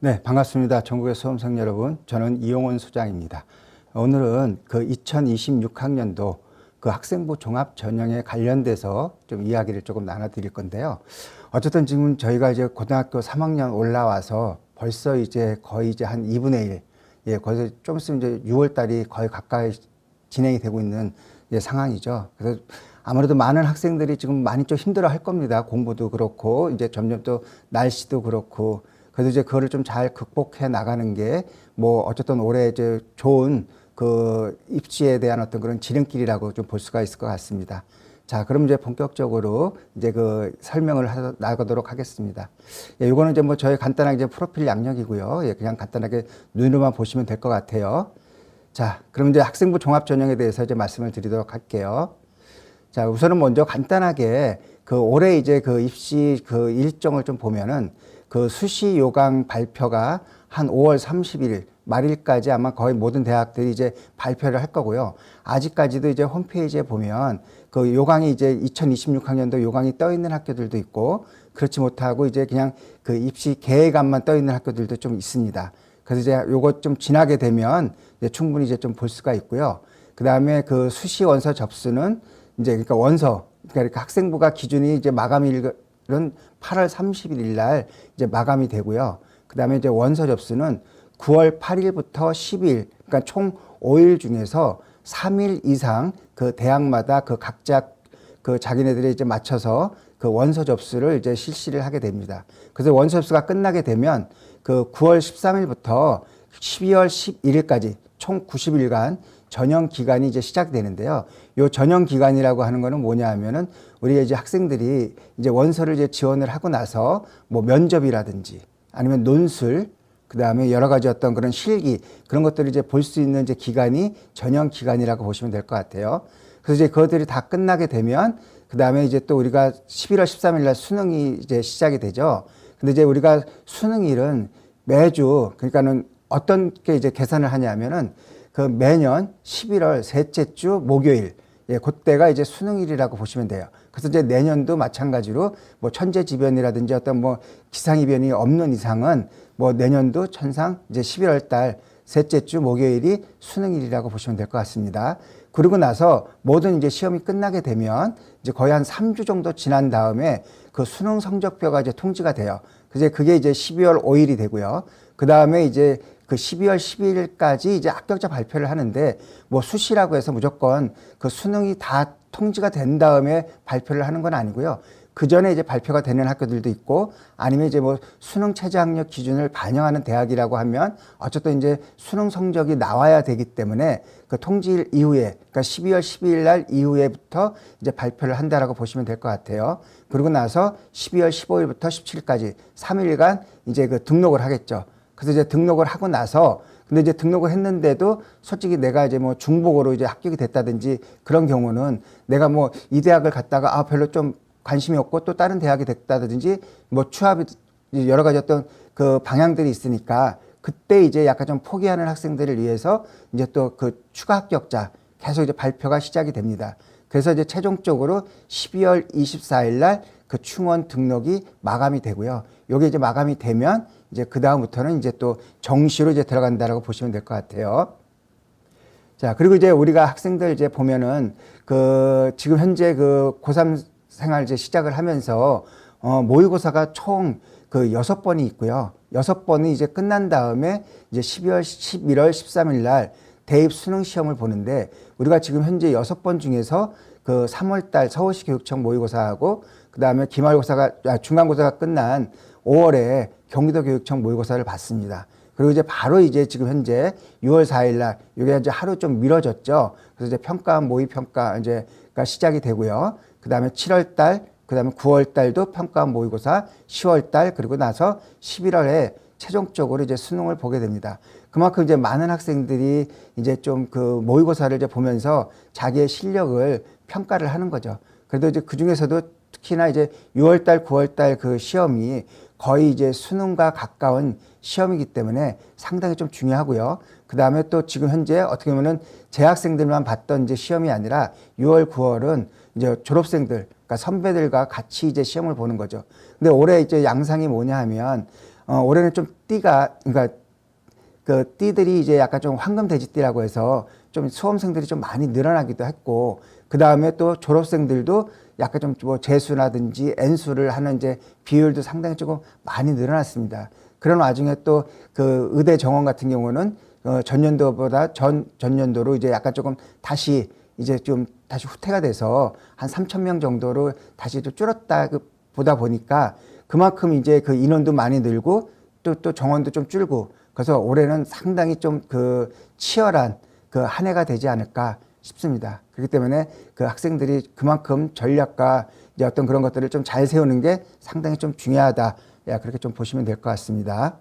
네, 반갑습니다. 전국의 수험생 여러분. 저는 이용원 소장입니다. 오늘은 그 2026학년도 그 학생부 종합 전형에 관련돼서 좀 이야기를 조금 나눠드릴 건데요. 어쨌든 지금 저희가 이제 고등학교 3학년 올라와서 벌써 이제 거의 이제 한 2분의 1, 예, 거기서 좀 있으면 이제 6월 달이 거의 가까이 진행이 되고 있는 상황이죠. 그래서 아무래도 많은 학생들이 지금 많이 좀 힘들어 할 겁니다. 공부도 그렇고, 이제 점점 또 날씨도 그렇고, 그래서 이제 그거를 좀 잘 극복해 나가는 게 뭐 어쨌든 올해 이제 좋은 그 입시에 대한 어떤 그런 지름길이라고 좀 볼 수가 있을 것 같습니다. 자, 그럼 이제 본격적으로 이제 그 설명을 나가도록 하겠습니다. 예, 요거는 이제 뭐 저희 간단하게 이제 프로필 양력이고요. 예, 그냥 간단하게 눈으로만 보시면 될 것 같아요. 자, 그럼 이제 학생부 종합 전형에 대해서 이제 말씀을 드리도록 할게요. 자, 우선은 먼저 간단하게 그 올해 이제 그 입시 그 일정을 좀 보면은 그 수시 요강 발표가 한 5월 31일 말일까지 아마 거의 모든 대학들이 이제 발표를 할 거고요. 아직까지도 이제 홈페이지에 보면 그 요강이 이제 2026학년도 요강이 떠 있는 학교들도 있고, 그렇지 못하고 이제 그냥 그 입시 계획안만 떠 있는 학교들도 좀 있습니다. 그래서 이제 요거 좀 지나게 되면 이제 충분히 이제 좀 볼 수가 있고요. 그 다음에 그 수시 원서 접수는 이제 그러니까 원서, 그러니까 학생부가 기준이 이제 마감일은 8월 31일 날 이제 마감이 되고요. 그 다음에 이제 원서 접수는 9월 8일부터 10일, 그러니까 총 5일 중에서 3일 이상 그 대학마다 그 각자 그 자기네들이 이제 맞춰서 그 원서 접수를 이제 실시를 하게 됩니다. 그래서 원서 접수가 끝나게 되면 그 9월 13일부터 12월 11일까지 총 90일간 전형 기간이 이제 시작되는데요. 요 전형 기간이라고 하는 거는 뭐냐 하면은 우리 이제 학생들이 이제 원서를 이제 지원을 하고 나서 뭐 면접이라든지 아니면 논술, 그 다음에 여러 가지 어떤 그런 실기, 그런 것들을 이제 볼 수 있는 이제 기간이 전형 기간이라고 보시면 될 것 같아요. 그래서 이제 그것들이 다 끝나게 되면 그 다음에 이제 또 우리가 11월 13일 날 수능이 이제 시작이 되죠. 근데 이제 우리가 수능일은 매주, 그러니까는 어떤 게 이제 계산을 하냐면은 그 매년 11월 셋째 주 목요일, 예, 그때가 이제 수능일이라고 보시면 돼요. 그래서 이제 내년도 마찬가지로 뭐 천재지변이라든지 어떤 뭐 기상이변이 없는 이상은 뭐 내년도 천상 이제 11월 달 셋째 주 목요일이 수능일이라고 보시면 될 것 같습니다. 그러고 나서 모든 이제 시험이 끝나게 되면 이제 거의 한 3주 정도 지난 다음에 그 수능 성적표가 이제 통지가 돼요. 그래서 그게 이제 12월 5일이 되고요. 그 다음에 이제 그 12월 12일까지 이제 합격자 발표를 하는데 뭐 수시라고 해서 무조건 그 수능이 다 통지가 된 다음에 발표를 하는 건 아니고요. 그 전에 이제 발표가 되는 학교들도 있고, 아니면 이제 뭐 수능 최저 학력 기준을 반영하는 대학이라고 하면 어쨌든 이제 수능 성적이 나와야 되기 때문에 그 통지일 이후에, 그러니까 12월 12일 날 이후에부터 이제 발표를 한다라고 보시면 될 것 같아요. 그러고 나서 12월 15일부터 17일까지 3일간 이제 그 등록을 하겠죠. 그래서 이제 등록을 하고 나서, 근데 이제 등록을 했는데도 솔직히 내가 이제 뭐 중복으로 이제 합격이 됐다든지 그런 경우는 내가 뭐 이 대학을 갔다가 별로 좀 관심이 없고 또 다른 대학이 됐다든지 뭐 취업이 여러 가지 어떤 그 방향들이 있으니까 그때 이제 약간 좀 포기하는 학생들을 위해서 이제 또 그 추가 합격자 계속 이제 발표가 시작이 됩니다. 그래서 이제 최종적으로 12월 24일 날 그 충원 등록이 마감이 되고요. 요게 이제 마감이 되면 이제 그 다음부터는 이제 또 정시로 이제 들어간다라고 보시면 될 것 같아요. 자, 그리고 이제 우리가 학생들 이제 보면은 그 지금 현재 그 고3 생활 이제 시작을 하면서 모의고사가 총 그 6번이 있고요. 6번이 이제 끝난 다음에 이제 12월, 11월 13일 날 대입 수능 시험을 보는데, 우리가 지금 현재 6번 중에서 그 3월 달 서울시 교육청 모의고사하고 그 다음에 기말고사가, 중간고사가 끝난 5월에 경기도 교육청 모의고사를 봤습니다. 그리고 이제 바로 이제 지금 현재 6월 4일 날 이게 이제 하루 좀 미뤄졌죠. 그래서 이제 평가 모의 평가 이제가 시작이 되고요. 그 다음에 7월 달, 그 다음에 9월 달도 평가 모의고사, 10월 달, 그리고 나서 11월에 최종적으로 이제 수능을 보게 됩니다. 그만큼 이제 많은 학생들이 이제 좀 그 모의고사를 이제 보면서 자기의 실력을 평가를 하는 거죠. 그래도 이제 그 중에서도 특히나 이제 6월 달, 9월 달 그 시험이 거의 이제 수능과 가까운 시험이기 때문에 상당히 좀 중요하고요. 그 다음에 또 지금 현재 어떻게 보면은 재학생들만 봤던 이제 시험이 아니라 6월, 9월은 이제 졸업생들, 그러니까 선배들과 같이 이제 시험을 보는 거죠. 근데 올해 이제 양상이 뭐냐 하면 올해는 좀 띠가, 그러니까 그 띠들이 이제 약간 좀 황금 돼지띠라고 해서 좀 수험생들이 좀 많이 늘어나기도 했고, 그 다음에 또 졸업생들도 약간 좀 뭐 재수라든지 N수를 하는 이제 비율도 상당히 조금 많이 늘어났습니다. 그런 와중에 또 그 의대 정원 같은 경우는 전년도보다 전년도로 이제 약간 조금 다시 이제 좀 다시 후퇴가 돼서 한 3,000명 정도로 다시 좀 줄었다 보다 보니까 그만큼 이제 그 인원도 많이 늘고 또 정원도 좀 줄고, 그래서 올해는 상당히 좀 그 치열한 그 한 해가 되지 않을까 싶습니다. 그렇기 때문에 그 학생들이 그만큼 전략과 이제 어떤 그런 것들을 좀 잘 세우는 게 상당히 좀 중요하다. 그렇게 좀 보시면 될 것 같습니다.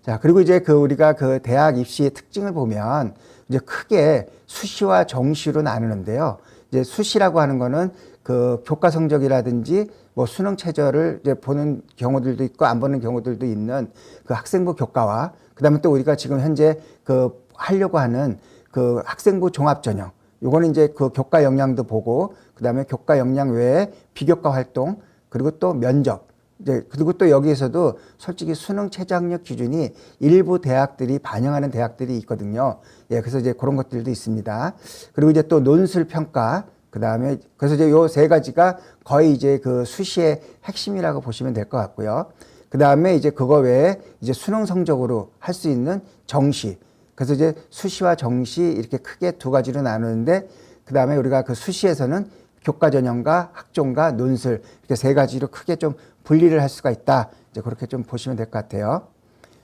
자, 그리고 이제 그 우리가 그 대학 입시의 특징을 보면 이제 크게 수시와 정시로 나누는데요. 이제 수시라고 하는 거는 그 교과 성적이라든지 뭐 수능 최저를 이제 보는 경우들도 있고 안 보는 경우들도 있는 그 학생부 교과와, 그다음에 또 우리가 지금 현재 그 하려고 하는 그 학생부 종합 전형, 요거는 이제 그 교과 역량도 보고, 그다음에 교과 역량 외에 비교과 활동, 그리고 또 면접, 이제 그리고 또 여기에서도 솔직히 수능 최저학력 기준이 일부 대학들이 반영하는 대학들이 있거든요. 그래서 이제 그런 것들도 있습니다. 그리고 이제 또 논술 평가, 그다음에 그래서 이제 요 세 가지가 거의 이제 그 수시의 핵심이라고 보시면 될 것 같고요. 그다음에 이제 그거 외에 이제 수능 성적으로 할 수 있는 정시. 그래서 이제 수시와 정시 이렇게 크게 두 가지로 나누는데, 그다음에 우리가 그 수시에서는 교과 전형과 학종과 논술 이렇게 세 가지로 크게 좀 분리를 할 수가 있다. 이제 그렇게 좀 보시면 될 것 같아요.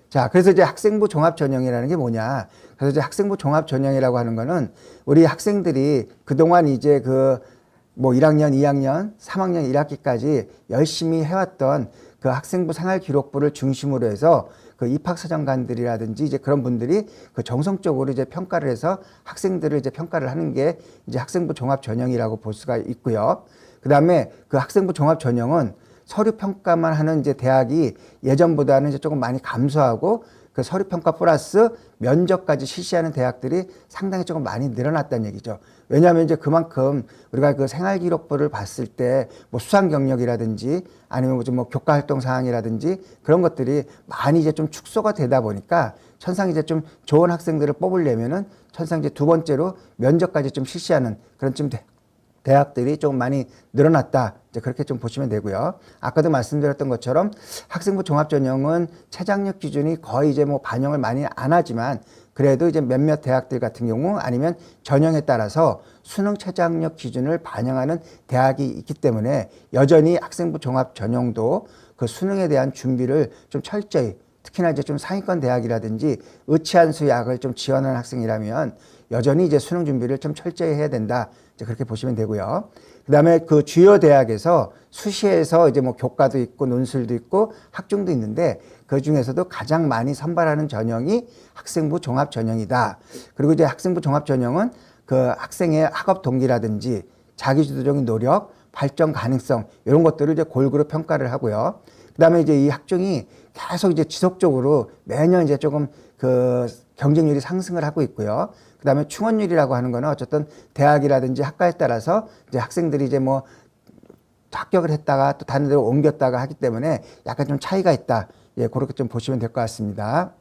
자, 그래서 이제 학생부 종합 전형이라는 게 뭐냐? 그래서 이제 학생부 종합 전형이라고 하는 거는 우리 학생들이 그동안 이제 그 뭐 1학년, 2학년, 3학년 1학기까지 열심히 해왔던 그 학생부 생활기록부를 중심으로 해서 그 입학사정관들이라든지 이제 그런 분들이 그 정성적으로 이제 평가를 해서 학생들을 이제 평가를 하는 게 이제 학생부 종합 전형이라고 볼 수가 있고요. 그 다음에 그 학생부 종합 전형은 서류 평가만 하는 이제 대학이 예전보다는 이제 조금 많이 감소하고, 그 서류 평가 플러스 면접까지 실시하는 대학들이 상당히 조금 많이 늘어났다는 얘기죠. 왜냐하면 이제 그만큼 우리가 그 생활기록부를 봤을 때 뭐 수상 경력이라든지 아니면 뭐 교과 활동 사항이라든지 그런 것들이 많이 이제 좀 축소가 되다 보니까 천상 이제 좀 좋은 학생들을 뽑으려면은 천상 이제 두 번째로 면접까지 좀 실시하는 그런 좀 대학들이 좀 많이 늘어났다. 이제 그렇게 좀 보시면 되고요. 아까도 말씀드렸던 것처럼 학생부 종합전형은 최저학력 기준이 거의 이제 뭐 반영을 많이 안 하지만, 그래도 이제 몇몇 대학들 같은 경우 아니면 전형에 따라서 수능 최저학력 기준을 반영하는 대학이 있기 때문에 여전히 학생부 종합전형도 그 수능에 대한 준비를 좀 철저히, 특히나 이제 좀 상위권 대학이라든지 의치한수 약을 좀 지원하는 학생이라면 여전히 이제 수능 준비를 좀 철저히 해야 된다. 이제 그렇게 보시면 되고요. 그 다음에 그 주요 대학에서 수시에서 이제 뭐 교과도 있고 논술도 있고 학종도 있는데, 그 중에서도 가장 많이 선발하는 전형이 학생부 종합 전형이다. 그리고 이제 학생부 종합 전형은 그 학생의 학업 동기라든지 자기주도적인 노력, 발전 가능성 이런 것들을 이제 골고루 평가를 하고요. 그 다음에 이제 이 학종이 계속 이제 지속적으로 매년 이제 조금 그 경쟁률이 상승을 하고 있고요. 그 다음에 충원율이라고 하는 거는 어쨌든 대학이라든지 학과에 따라서 이제 학생들이 이제 뭐 합격을 했다가 또 다른 데로 옮겼다가 하기 때문에 약간 좀 차이가 있다. 그렇게 좀 보시면 될 것 같습니다.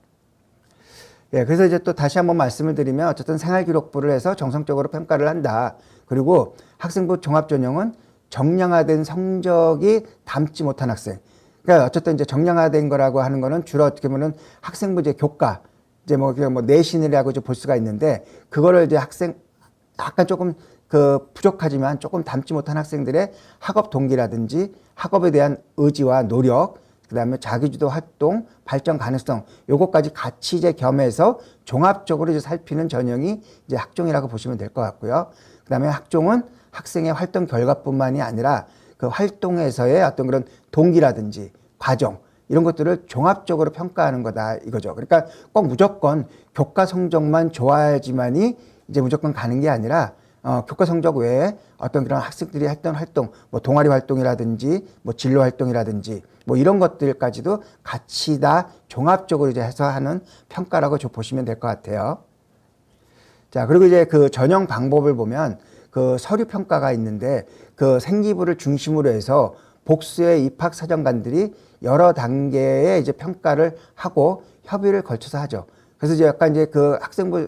그래서 이제 또 다시 한번 말씀을 드리면 어쨌든 생활기록부를 해서 정성적으로 평가를 한다. 그리고 학생부 종합전형은 정량화된 성적이 담지 못한 학생. 그러니까 어쨌든 이제 정량화된 거라고 하는 거는 주로 어떻게 보면 학생부 이제 교과, 이제 뭐 내신이라고 볼 수가 있는데, 그거를 이제 학생 약간 조금 그 부족하지만 조금 담지 못한 학생들의 학업 동기라든지 학업에 대한 의지와 노력, 그다음에 자기주도 활동, 발전 가능성 요것까지 같이 이제 겸해서 종합적으로 이제 살피는 전형이 이제 학종이라고 보시면 될 것 같고요. 그다음에 학종은 학생의 활동 결과뿐만이 아니라 그 활동에서의 어떤 그런 동기라든지 과정 이런 것들을 종합적으로 평가하는 거다 이거죠. 그러니까 꼭 무조건 교과 성적만 좋아야지만이 이제 무조건 가는 게 아니라 교과 성적 외에 어떤 그런 학생들이 했던 활동, 뭐 동아리 활동이라든지 뭐 진로 활동이라든지 뭐 이런 것들까지도 같이 다 종합적으로 이제 해서 하는 평가라고 좀 보시면 될 것 같아요. 자, 그리고 이제 그 전형 방법을 보면 그 서류 평가가 있는데, 그 생기부를 중심으로 해서 복수의 입학 사정관들이 여러 단계의 이제 평가를 하고 협의를 걸쳐서 하죠. 그래서 이제 약간 이제 그 학생부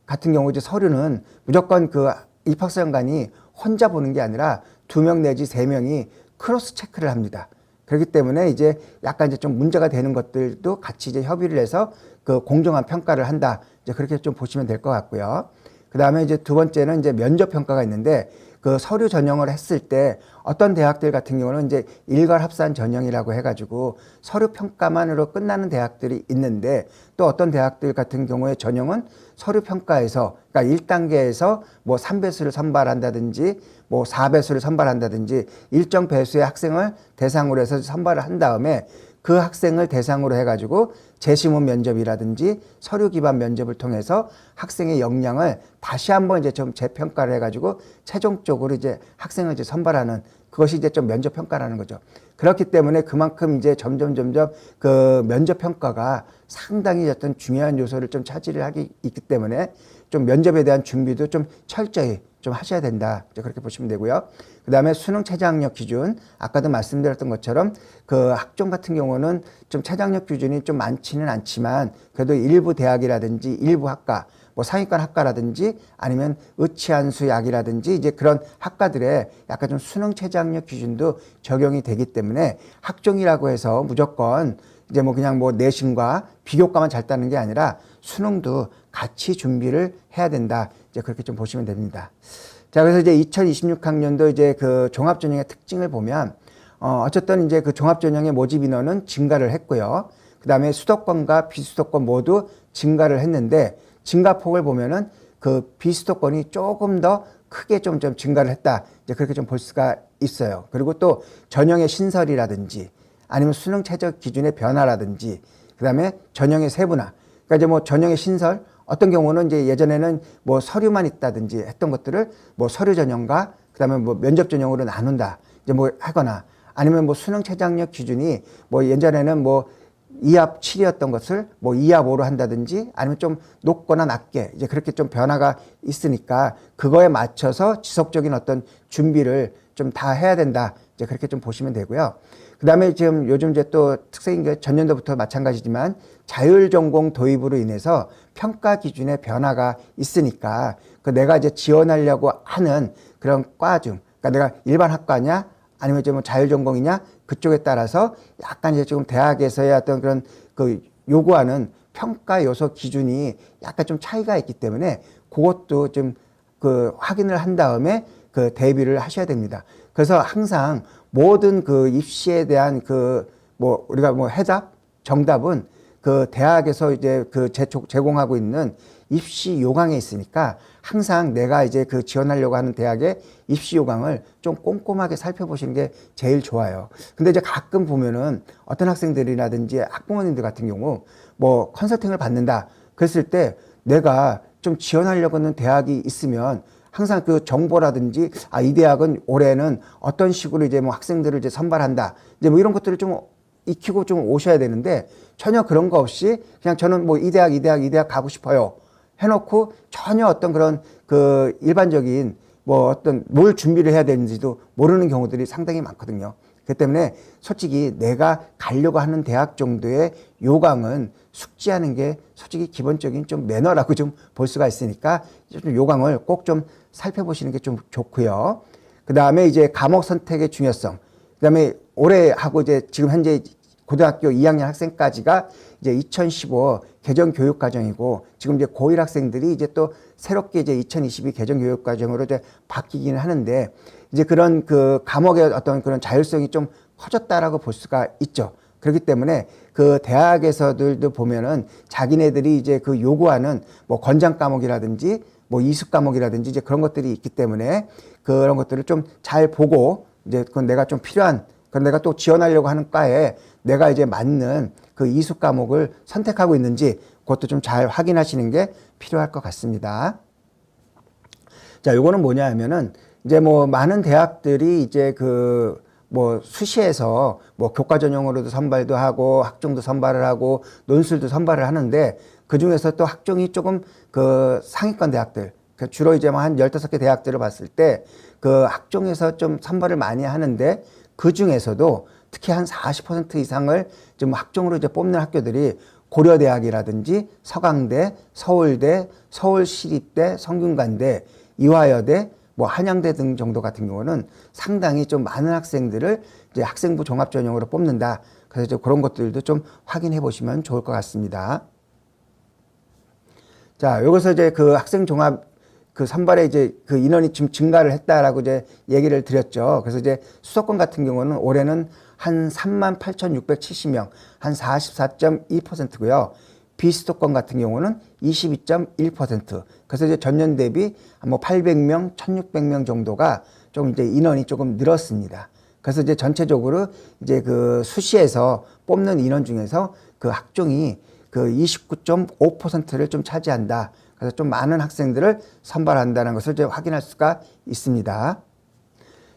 같은 경우 이제 서류는 무조건 그 입학 사정관이 혼자 보는 게 아니라 2명 내지 3명이 크로스 체크를 합니다. 그렇기 때문에 이제 약간 이제 좀 문제가 되는 것들도 같이 이제 협의를 해서 그 공정한 평가를 한다. 이제 그렇게 좀 보시면 될 것 같고요. 그 다음에 이제 두 번째는 이제 면접 평가가 있는데 그 서류 전형을 했을 때 어떤 대학들 같은 경우는 이제 일괄합산 전형이라고 해가지고 서류 평가만으로 끝나는 대학들이 있는데 또 어떤 대학들 같은 경우에 전형은 서류 평가에서 그러니까 1단계에서 뭐 3배수를 선발한다든지 뭐 4배수를 선발한다든지 일정 배수의 학생을 대상으로 해서 선발을 한 다음에 그 학생을 대상으로 해가지고 재시문 면접이라든지 서류 기반 면접을 통해서 학생의 역량을 다시 한번 이제 좀 재평가를 해가지고 최종적으로 이제 학생을 이제 선발하는 그것이 이제 좀 면접 평가라는 거죠. 그렇기 때문에 그만큼 이제 점점 그 면접 평가가 상당히 어떤 중요한 요소를 좀 차지를 하기 있기 때문에 좀 면접에 대한 준비도 좀 철저히 좀 하셔야 된다. 그렇게 보시면 되고요. 그 다음에 수능 최저학력 기준, 아까도 말씀드렸던 것처럼 그 학종 같은 경우는 좀 최저학력 기준이 좀 많지는 않지만 그래도 일부 대학이라든지 일부 학과, 뭐 상위권 학과라든지 아니면 의치한수약이라든지 이제 그런 학과들에 약간 좀 수능 최저학력 기준도 적용이 되기 때문에 학종이라고 해서 무조건 이제 뭐 그냥 뭐 내신과 비교과만 잘 따는 게 아니라 수능도 같이 준비를 해야 된다. 이제 그렇게 좀 보시면 됩니다. 자, 그래서 이제 2026학년도 이제 그 종합전형의 특징을 보면, 어쨌든 이제 그 종합전형의 모집 인원은 증가를 했고요. 그 다음에 수도권과 비수도권 모두 증가를 했는데, 증가폭을 보면은 그 비수도권이 조금 더 크게 좀 증가를 했다. 이제 그렇게 좀 볼 수가 있어요. 그리고 또 전형의 신설이라든지 아니면 수능 최저 기준의 변화라든지 그 다음에 전형의 세분화. 그러니까 이제 뭐 전형의 신설, 어떤 경우는 이제 예전에는 뭐 서류만 있다든지 했던 것들을 뭐 서류 전형과 그 다음에 뭐 면접 전형으로 나눈다. 이제 뭐 하거나 아니면 뭐 수능 최저학력 기준이 뭐 예전에는 뭐 2합 7이었던 것을 뭐 2합 5로 한다든지 아니면 좀 높거나 낮게 이제 그렇게 좀 변화가 있으니까 그거에 맞춰서 지속적인 어떤 준비를 좀 다 해야 된다. 이제 그렇게 좀 보시면 되고요. 그 다음에 지금 요즘 이제 또 특색인 게 전년도부터 마찬가지지만 자율전공 도입으로 인해서 평가 기준의 변화가 있으니까 그 내가 이제 지원하려고 하는 그런 과 중, 그러니까 내가 일반 학과냐 아니면 이제 뭐 자율전공이냐 그쪽에 따라서 약간 이제 지금 대학에서의 어떤 그런 그 요구하는 평가 요소 기준이 약간 좀 차이가 있기 때문에 그것도 좀 그 확인을 한 다음에 그 대비를 하셔야 됩니다. 그래서 항상 모든 그 입시에 대한 그 뭐 우리가 뭐 해답, 정답은 그 대학에서 이제 그 제공하고 있는 입시 요강에 있으니까 항상 내가 이제 그 지원하려고 하는 대학의 입시 요강을 좀 꼼꼼하게 살펴보시는 게 제일 좋아요. 근데 이제 가끔 보면은 어떤 학생들이라든지 학부모님들 같은 경우 뭐 컨설팅을 받는다 그랬을 때 내가 좀 지원하려고 하는 대학이 있으면 항상 그 정보라든지 이 대학은 올해는 어떤 식으로 이제 뭐 학생들을 이제 선발한다 이제 뭐 이런 것들을 좀 익히고 좀 오셔야 되는데 전혀 그런 거 없이 그냥 저는 뭐 이 대학 가고 싶어요 해놓고 전혀 어떤 그런 그 일반적인 뭐 어떤 뭘 준비를 해야 되는지도 모르는 경우들이 상당히 많거든요. 그렇기 때문에 솔직히 내가 가려고 하는 대학 정도의 요강은 숙지하는 게 솔직히 기본적인 좀 매너라고 좀 볼 수가 있으니까 좀 요강을 꼭 좀 살펴보시는 게 좀 좋고요. 그 다음에 이제 과목 선택의 중요성. 그 다음에 올해 하고 이제 지금 현재 고등학교 2학년 학생까지가 이제 2015 개정 교육 과정이고 지금 이제 고1 학생들이 이제 또 새롭게 이제 2022 개정 교육 과정으로 이제 바뀌기는 하는데 이제 그런 그 과목의 어떤 그런 자율성이 좀 커졌다라고 볼 수가 있죠. 그렇기 때문에 그 대학에서들도 보면은 자기네들이 이제 그 요구하는 뭐 권장 과목이라든지 뭐 이수 과목이라든지 이제 그런 것들이 있기 때문에 그런 것들을 좀 잘 보고 이제 그건 내가 좀 필요한 그건 내가 또 지원하려고 하는 과에 내가 이제 맞는 그 이수 과목을 선택하고 있는지 그것도 좀 잘 확인하시는 게 필요할 것 같습니다. 자, 요거는 뭐냐 하면은 이제 뭐 많은 대학들이 이제 그 뭐 수시에서 뭐 교과 전형으로도 선발도 하고 학종도 선발을 하고 논술도 선발을 하는데 그 중에서 또 학종이 조금 그 상위권 대학들 그 주로 이제 뭐 한 15개 대학들을 봤을 때 그 학종에서 좀 선발을 많이 하는데 그 중에서도 특히 한 40% 이상을 좀 학종으로 이제 뽑는 학교들이 고려대학이라든지 서강대, 서울대, 서울시립대, 성균관대, 이화여대, 뭐 한양대 등 정도 같은 경우는 상당히 좀 많은 학생들을 이제 학생부 종합 전형으로 뽑는다. 그래서 이제 그런 것들도 좀 확인해 보시면 좋을 것 같습니다. 자, 여기서 이제 그 학생 종합 그 선발에 이제 그 인원이 좀 증가를 했다라고 이제 얘기를 드렸죠. 그래서 이제 수도권 같은 경우는 올해는 한 38,670명, 한 44.2%고요. 비수도권 같은 경우는 22.1%. 그래서 이제 전년 대비 뭐 800명, 1,600명 정도가 좀 이제 인원이 조금 늘었습니다. 그래서 이제 전체적으로 이제 그 수시에서 뽑는 인원 중에서 그 학종이 그 29.5%를 좀 차지한다. 그래서 좀 많은 학생들을 선발한다는 것을 이제 확인할 수가 있습니다.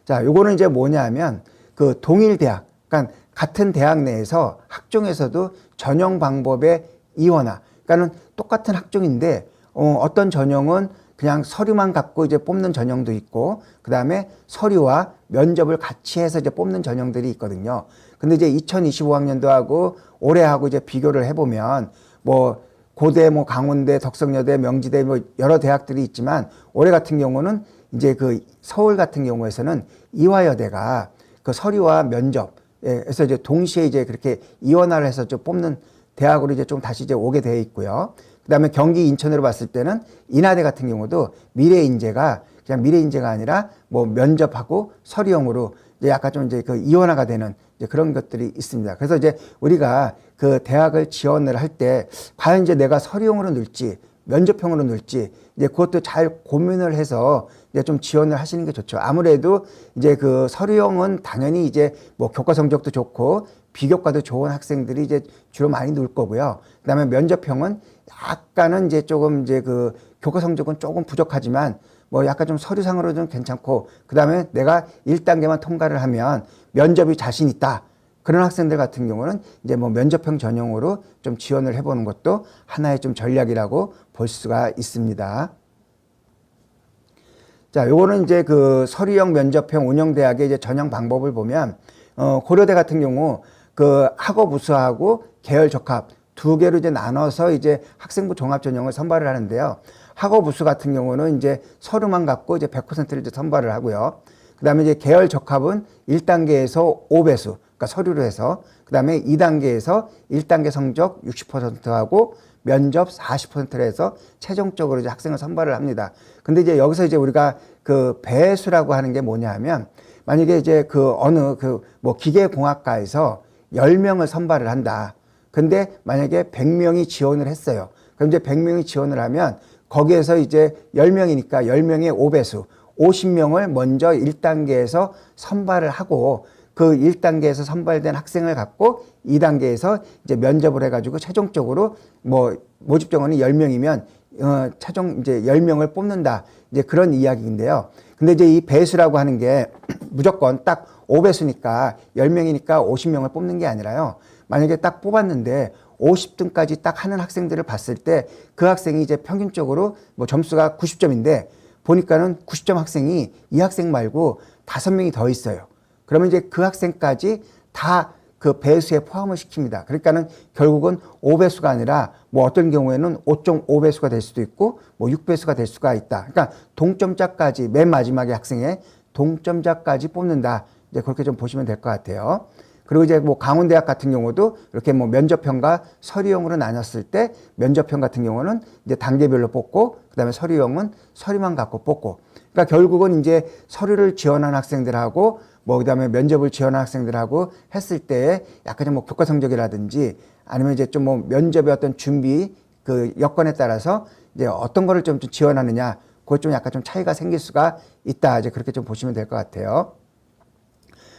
자, 요거는 이제 뭐냐면 그 동일 대학, 그러니까 같은 대학 내에서 학종에서도 전형 방법의 이원화. 그러니까는 똑같은 학종인데 어떤 전형은 그냥 서류만 갖고 이제 뽑는 전형도 있고, 그 다음에 서류와 면접을 같이 해서 이제 뽑는 전형들이 있거든요. 근데 이제 2025학년도하고 올해하고 이제 비교를 해보면 뭐 고대, 뭐 강원대, 덕성여대, 명지대 뭐 여러 대학들이 있지만 올해 같은 경우는 이제 그 서울 같은 경우에서는 이화여대가 그 서류와 면접에서 이제 동시에 이제 그렇게 이원화를 해서 좀 뽑는 대학으로 이제 좀 다시 이제 오게 되어 있고요. 그 다음에 경기 인천으로 봤을 때는 인하대 같은 경우도 미래인재가 그냥 미래인재가 아니라 뭐 면접하고 서류형으로 이제 약간 좀 이제 그 이원화가 되는 이제 그런 것들이 있습니다. 그래서 이제 우리가 그 대학을 지원을 할 때 과연 이제 내가 서류형으로 넣을지 면접형으로 넣을지 이제 그것도 잘 고민을 해서 이제 좀 지원을 하시는 게 좋죠. 아무래도 이제 그 서류형은 당연히 이제 뭐 교과 성적도 좋고 비교과도 좋은 학생들이 이제 주로 많이 넣을 거고요. 그다음에 면접형은 약간은 이제 조금 이제 그 교과 성적은 조금 부족하지만 뭐 약간 좀 서류상으로 좀 괜찮고, 그다음에 내가 1단계만 통과를 하면 면접이 자신 있다. 그런 학생들 같은 경우는 이제 뭐 면접형 전형으로 좀 지원을 해보는 것도 하나의 좀 전략이라고 볼 수가 있습니다. 자, 요거는 이제 그 서류형 면접형 운영대학의 이제 전형 방법을 보면, 고려대 같은 경우 그 학업 우수하고 계열 적합 두 개로 이제 나눠서 이제 학생부 종합 전형을 선발을 하는데요. 학업 우수 같은 경우는 이제 서류만 갖고 이제 100%를 이제 선발을 하고요. 그 다음에 이제 계열 적합은 1단계에서 5배수, 그러니까 서류로 해서, 그 다음에 2단계에서 1단계 성적 60%하고 면접 40%를 해서 최종적으로 이제 학생을 선발을 합니다. 근데 이제 여기서 이제 우리가 그 배수라고 하는 게 뭐냐 하면, 만약에 이제 그 어느 그 뭐 기계공학과에서 10명을 선발을 한다. 근데 만약에 100명이 지원을 했어요. 그럼 이제 100명이 지원을 하면 거기에서 이제 10명이니까 10명의 5배수, 50명을 먼저 1단계에서 선발을 하고 그 1단계에서 선발된 학생을 갖고 2단계에서 이제 면접을 해가지고 최종적으로 뭐 모집 정원이 10명이면 최종 이제 10명을 뽑는다. 이제 그런 이야기인데요. 근데 이제 이 배수라고 하는 게 무조건 딱 5배수니까 10명이니까 50명을 뽑는 게 아니라요. 만약에 딱 뽑았는데 50등까지 딱 하는 학생들을 봤을 때 그 학생이 이제 평균적으로 뭐 점수가 90점인데 보니까는 90점 학생이 이 학생 말고 5명이 더 있어요. 그러면 이제 그 학생까지 다 그 배수에 포함을 시킵니다. 그러니까는 결국은 5배수가 아니라 뭐 어떤 경우에는 5.5배수가 될 수도 있고 뭐 6배수가 될 수가 있다. 그러니까 동점자까지 맨 마지막에 학생의 동점자까지 뽑는다. 이제 그렇게 좀 보시면 될 것 같아요. 그리고 이제 뭐 강원대학 같은 경우도 이렇게 뭐 면접형과 서류형으로 나눴을 때 면접형 같은 경우는 이제 단계별로 뽑고 그다음에 서류형은 서류만 갖고 뽑고, 그러니까 결국은 이제 서류를 지원한 학생들하고 뭐 그다음에 면접을 지원한 학생들하고 했을 때 약간 좀 뭐 교과 성적이라든지 아니면 이제 좀 뭐 면접의 어떤 준비 그 여건에 따라서 이제 어떤 거를 좀 지원하느냐, 그것 좀 약간 좀 차이가 생길 수가 있다. 이제 그렇게 좀 보시면 될 것 같아요.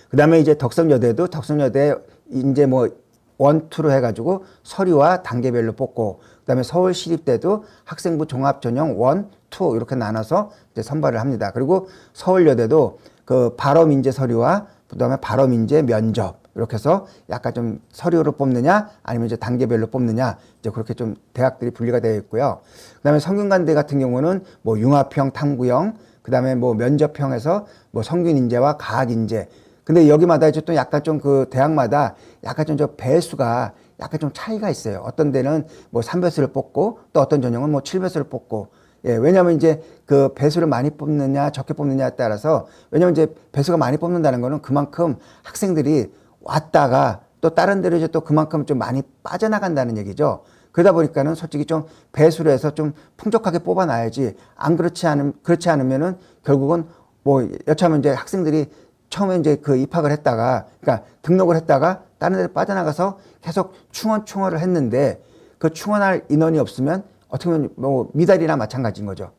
그 다음에 이제 덕성여대도 덕성여대 이제 뭐 1, 2로 해가지고 서류와 단계별로 뽑고, 그 다음에 서울시립대도 학생부 종합전형 1, 2 이렇게 나눠서 이제 선발을 합니다. 그리고 서울여대도 그 발어민재 서류와 그 다음에 발어민재 면접 이렇게 해서 약간 좀 서류로 뽑느냐 아니면 이제 단계별로 뽑느냐 이제 그렇게 좀 대학들이 분리가 되어 있고요. 그 다음에 성균관대 같은 경우는 뭐 융합형, 탐구형, 그 다음에 뭐 면접형에서 뭐 성균인재와 과학인재, 근데 여기마다 이제 또 약간 좀 그 대학마다 약간 좀 저 배수가 약간 좀 차이가 있어요. 어떤 데는 뭐 3배수를 뽑고 또 어떤 전형은 뭐 7배수를 뽑고. 예, 왜냐면 이제 그 배수를 많이 뽑느냐 적게 뽑느냐에 따라서, 왜냐면 이제 배수가 많이 뽑는다는 거는 그만큼 학생들이 왔다가 또 다른 데로 이제 또 그만큼 좀 많이 빠져나간다는 얘기죠. 그러다 보니까는 솔직히 좀 배수를 해서 좀 풍족하게 뽑아놔야지, 안 그렇지 않으면은 결국은 뭐 여차하면 이제 학생들이 처음에 이제 그 입학을 했다가, 그러니까 등록을 했다가 다른 데로 빠져나가서 계속 충원을 했는데, 그 충원할 인원이 없으면 어떻게 보면 뭐 미달이나 마찬가지인 거죠.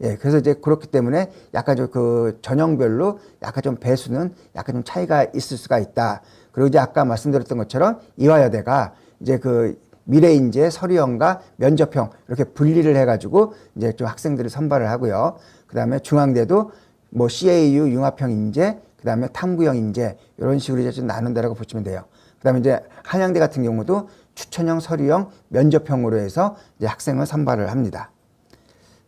예, 그래서 이제 그렇기 때문에 약간 좀 그 전형별로 약간 좀 배수는 약간 좀 차이가 있을 수가 있다. 그리고 이제 아까 말씀드렸던 것처럼 이화여대가 이제 그 미래인재, 서류형과 면접형 이렇게 분리를 해가지고 이제 좀 학생들을 선발을 하고요. 그 다음에 중앙대도 뭐 CAU 융합형 인재, 그 다음에 탐구형 인재 이런 식으로 이제 좀 나눈다라고 보시면 돼요. 그 다음에 이제 한양대 같은 경우도 추천형, 서류형, 면접형으로 해서 이제 학생을 선발을 합니다.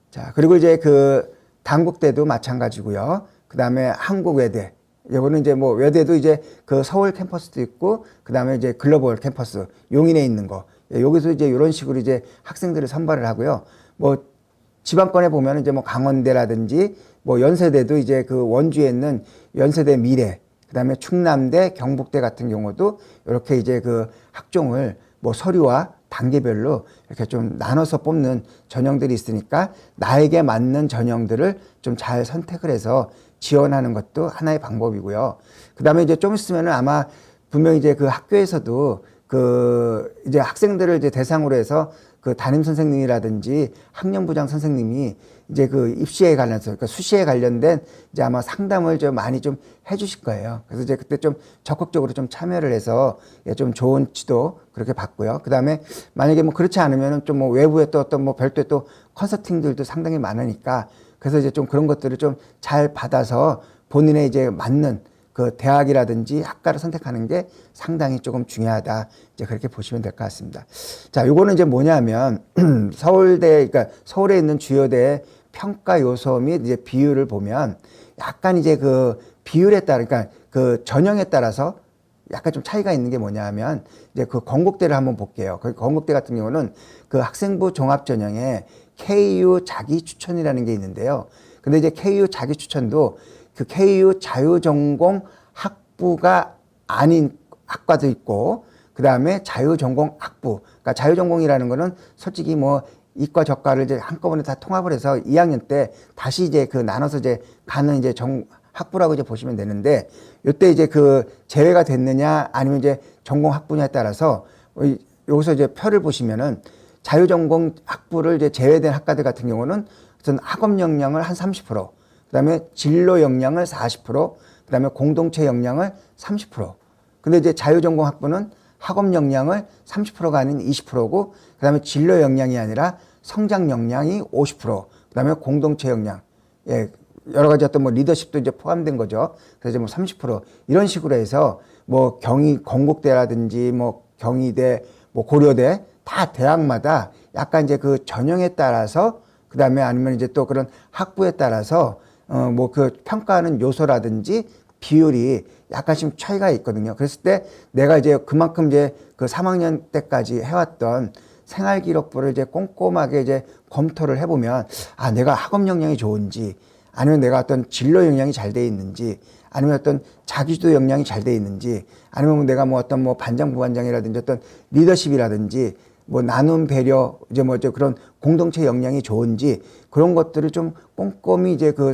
자, 그리고 이제 그 단국대도 마찬가지고요. 그 다음에 한국외대. 요거는 이제 뭐 외대도 이제 그 서울 캠퍼스도 있고, 그 다음에 이제 글로벌 캠퍼스, 용인에 있는 거. 여기서 이제 이런 식으로 이제 학생들을 선발을 하고요. 뭐 지방권에 보면 이제 뭐 강원대라든지 뭐 연세대도 이제 그 원주에 있는 연세대 미래, 그 다음에 충남대, 경북대 같은 경우도 이렇게 이제 그 학종을 뭐 서류와 단계별로 이렇게 좀 나눠서 뽑는 전형들이 있으니까 나에게 맞는 전형들을 좀 잘 선택을 해서 지원하는 것도 하나의 방법이고요. 그 다음에 이제 좀 있으면은 아마 분명히 이제 그 학교에서도 그 이제 학생들을 이제 대상으로 해서 그 담임 선생님이라든지 학년부장 선생님이 이제 그 입시에 관련해서, 그러니까 수시에 관련된 이제 아마 상담을 좀 많이 좀 해주실 거예요. 그래서 이제 그때 좀 적극적으로 좀 참여를 해서 좀 좋은 지도 그렇게 받고요. 그 다음에 만약에 뭐 그렇지 않으면은 좀 뭐 외부에 또 어떤 뭐 별도의 또 컨설팅들도 상당히 많으니까, 그래서 이제 좀 그런 것들을 좀 잘 받아서 본인의 이제 맞는 그 대학이라든지 학과를 선택하는 게 상당히 조금 중요하다. 이제 그렇게 보시면 될 것 같습니다. 자, 요거는 이제 뭐냐면 서울대, 그러니까 서울에 있는 주요대 평가 요소 및 이제 비율을 보면 약간 이제 그 비율에 따라, 그러니까 그 전형에 따라서 약간 좀 차이가 있는 게 뭐냐면 이제 그 건국대를 한번 볼게요. 그 건국대 같은 경우는 그 학생부 종합 전형에 KU 자기 추천이라는 게 있는데요. 근데 이제 KU 자기 추천도 그 KU 자유전공 학부가 아닌 학과도 있고, 그 다음에 자유전공 학부. 그러니까 자유전공이라는 거는 솔직히 뭐 이과 저과를 이제 한꺼번에 다 통합을 해서 2학년 때 다시 이제 그 나눠서 이제 가는 이제 학부라고 이제 보시면 되는데, 이때 이제 그 제외가 됐느냐 아니면 이제 전공 학부냐에 따라서 여기서 이제 표를 보시면은 자유전공 학부를 이제 제외된 학과들 같은 경우는 우선 학업 역량을 한 30%, 그다음에 진로 역량을 40%, 그다음에 공동체 역량을 30%. 근데 이제 자유전공 학부는 학업 역량을 30%가 아닌 20%고, 그다음에 진로 역량이 아니라 성장 역량이 50%, 그다음에 공동체 역량, 예, 여러 가지 어떤 뭐 리더십도 이제 포함된 거죠. 그래서 뭐 30% 이런 식으로 해서 뭐 건국대라든지 뭐 경희대, 뭐 고려대 다 대학마다 약간 이제 그 전형에 따라서, 그다음에 아니면 이제 또 그런 학부에 따라서 뭐 그 평가하는 요소라든지 비율이 약간씩 차이가 있거든요. 그랬을 때 내가 이제 그만큼 이제 그 3학년 때까지 해왔던 생활기록부를 이제 꼼꼼하게 이제 검토를 해보면, 아, 내가 학업 역량이 좋은지, 아니면 내가 어떤 진로 역량이 잘 돼 있는지, 아니면 어떤 자기주도 역량이 잘 돼 있는지, 아니면 내가 뭐 어떤 뭐 반장, 부반장이라든지 어떤 리더십이라든지 뭐 나눔, 배려, 이제 뭐 그런 공동체 역량이 좋은지, 그런 것들을 좀 꼼꼼히 이제 그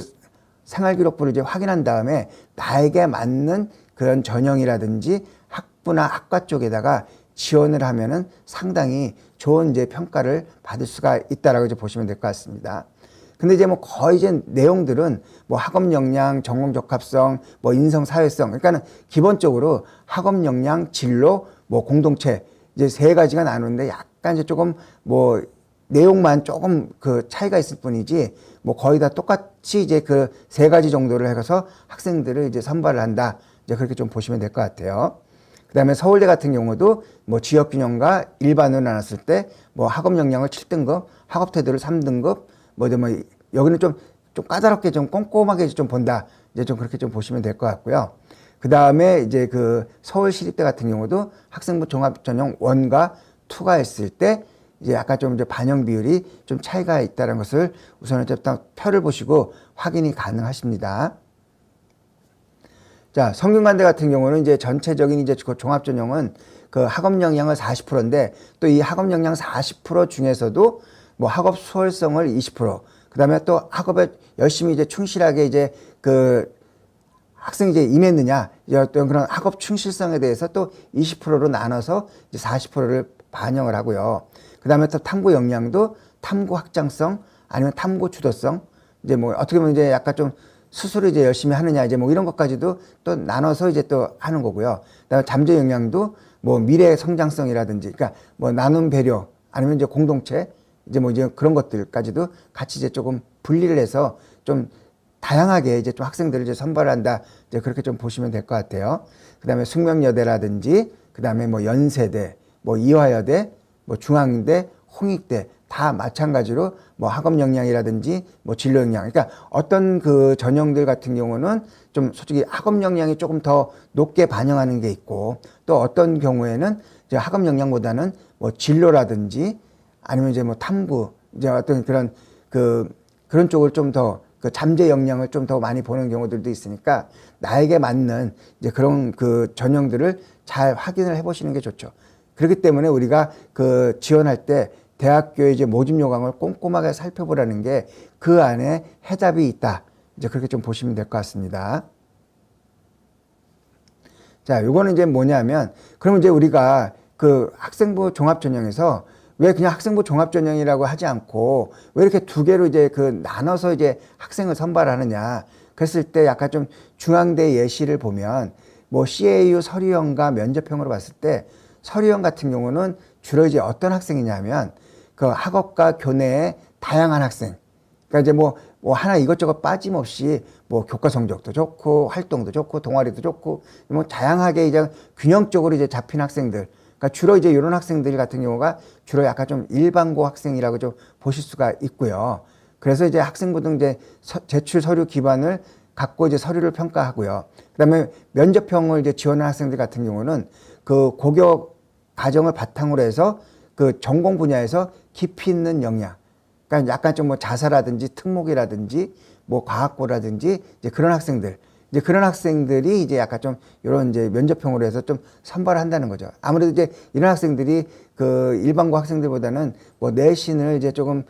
생활기록부를 이제 확인한 다음에 나에게 맞는 그런 전형이라든지 학부나 학과 쪽에다가 지원을 하면은 상당히 좋은 이제 평가를 받을 수가 있다라고 이제 보시면 될 것 같습니다. 근데 이제 뭐 거의 이제 내용들은 뭐 학업 역량, 전공 적합성, 뭐 인성 사회성, 그러니까는 기본적으로 학업 역량, 진로, 뭐 공동체 이제 세 가지가 나누는데 약간 이제 조금 뭐 내용만 조금 그 차이가 있을 뿐이지 뭐 거의 다 똑같이 이제 그 세 가지 정도를 해서 학생들을 이제 선발을 한다. 이제 그렇게 좀 보시면 될 것 같아요. 그 다음에 서울대 같은 경우도 뭐 지역균형과 일반으로 나눴을 때 뭐 학업 역량을 7등급, 학업 태도를 3등급, 뭐 여기는 좀 까다롭게 좀 꼼꼼하게 좀 본다. 이제 좀 그렇게 좀 보시면 될 것 같고요. 그 다음에 이제 그 서울시립대 같은 경우도 학생부 종합전형 1과 2가 있을 때 이제 약간 좀 이제 반영 비율이 좀 차이가 있다는 것을 우선은 일단 표를 보시고 확인이 가능하십니다. 자, 성균관대 같은 경우는 이제 전체적인 이제 그 종합전형은 그 학업 역량은 40%인데 또 이 학업 역량 40% 중에서도 뭐 학업 수월성을 20%, 그 다음에 또 학업에 열심히 이제 충실하게 이제 그 학생이 이제 임했느냐, 어떤 그런 학업 충실성에 대해서 또 20%로 나눠서 이제 40%를 반영을 하고요. 그 다음에 또 탐구 역량도 탐구 확장성 아니면 탐구 주도성, 이제 뭐 어떻게 보면 이제 약간 좀 스스로 이제 열심히 하느냐, 이제 뭐 이런 것까지도 또 나눠서 이제 또 하는 거고요. 그다음에 잠재 역량도 뭐 미래 성장성이라든지, 그러니까 뭐 나눔 배려 아니면 이제 공동체, 이제 뭐 이제 그런 것들까지도 같이 이제 조금 분리를 해서 좀 다양하게 이제 좀 학생들을 이제 선발을 한다. 이제 그렇게 좀 보시면 될 것 같아요. 그다음에 숙명여대라든지, 그다음에 뭐 연세대, 뭐 이화여대, 뭐 중앙대, 홍익대 다 마찬가지로 뭐 학업 역량이라든지 뭐 진로 역량, 그러니까 어떤 그 전형들 같은 경우는 좀 솔직히 학업 역량이 조금 더 높게 반영하는 게 있고, 또 어떤 경우에는 이제 학업 역량보다는 뭐 진로라든지 아니면 이제 뭐 탐구, 이제 어떤 그런 쪽을 좀 더 그 잠재 역량을 좀 더 많이 보는 경우들도 있으니까 나에게 맞는 이제 그런 그 전형들을 잘 확인을 해보시는 게 좋죠. 그렇기 때문에 우리가 그 지원할 때 대학교의 이제 모집 요강을 꼼꼼하게 살펴보라는 게 그 안에 해답이 있다. 이제 그렇게 좀 보시면 될 것 같습니다. 자, 요거는 이제 뭐냐면, 그러면 이제 우리가 그 학생부 종합전형에서 왜 그냥 학생부 종합전형이라고 하지 않고 왜 이렇게 두 개로 이제 그 나눠서 이제 학생을 선발하느냐. 그랬을 때 약간 좀 중앙대 예시를 보면 뭐 CAU 서류형과 면접형으로 봤을 때 서류형 같은 경우는 주로 이제 어떤 학생이냐면 그 학업과 교내의 다양한 학생. 그러니까 이제 뭐 하나 이것저것 빠짐없이 뭐 교과 성적도 좋고 활동도 좋고 동아리도 좋고 뭐 다양하게 이제 균형적으로 이제 잡힌 학생들. 그러니까 주로 이제 이런 학생들 같은 경우가 주로 약간 좀 일반고 학생이라고 좀 보실 수가 있고요. 그래서 이제 학생부 등 이제 제출 서류 기반을 갖고 이제 서류를 평가하고요. 그다음에 면접형을 이제 지원하는 학생들 같은 경우는 그 고교 과정을 바탕으로 해서 그 전공 분야에서 깊이 있는 역량, 그러니까 약간 좀 뭐 자사라든지 특목이라든지 뭐 과학고라든지 이제 그런 학생들, 이제 그런 학생들이 이제 약간 좀 이런 이제 면접형으로 해서 좀 선발을 한다는 거죠. 아무래도 이제 이런 학생들이 그 일반고 학생들보다는 뭐 내신을 이제 조금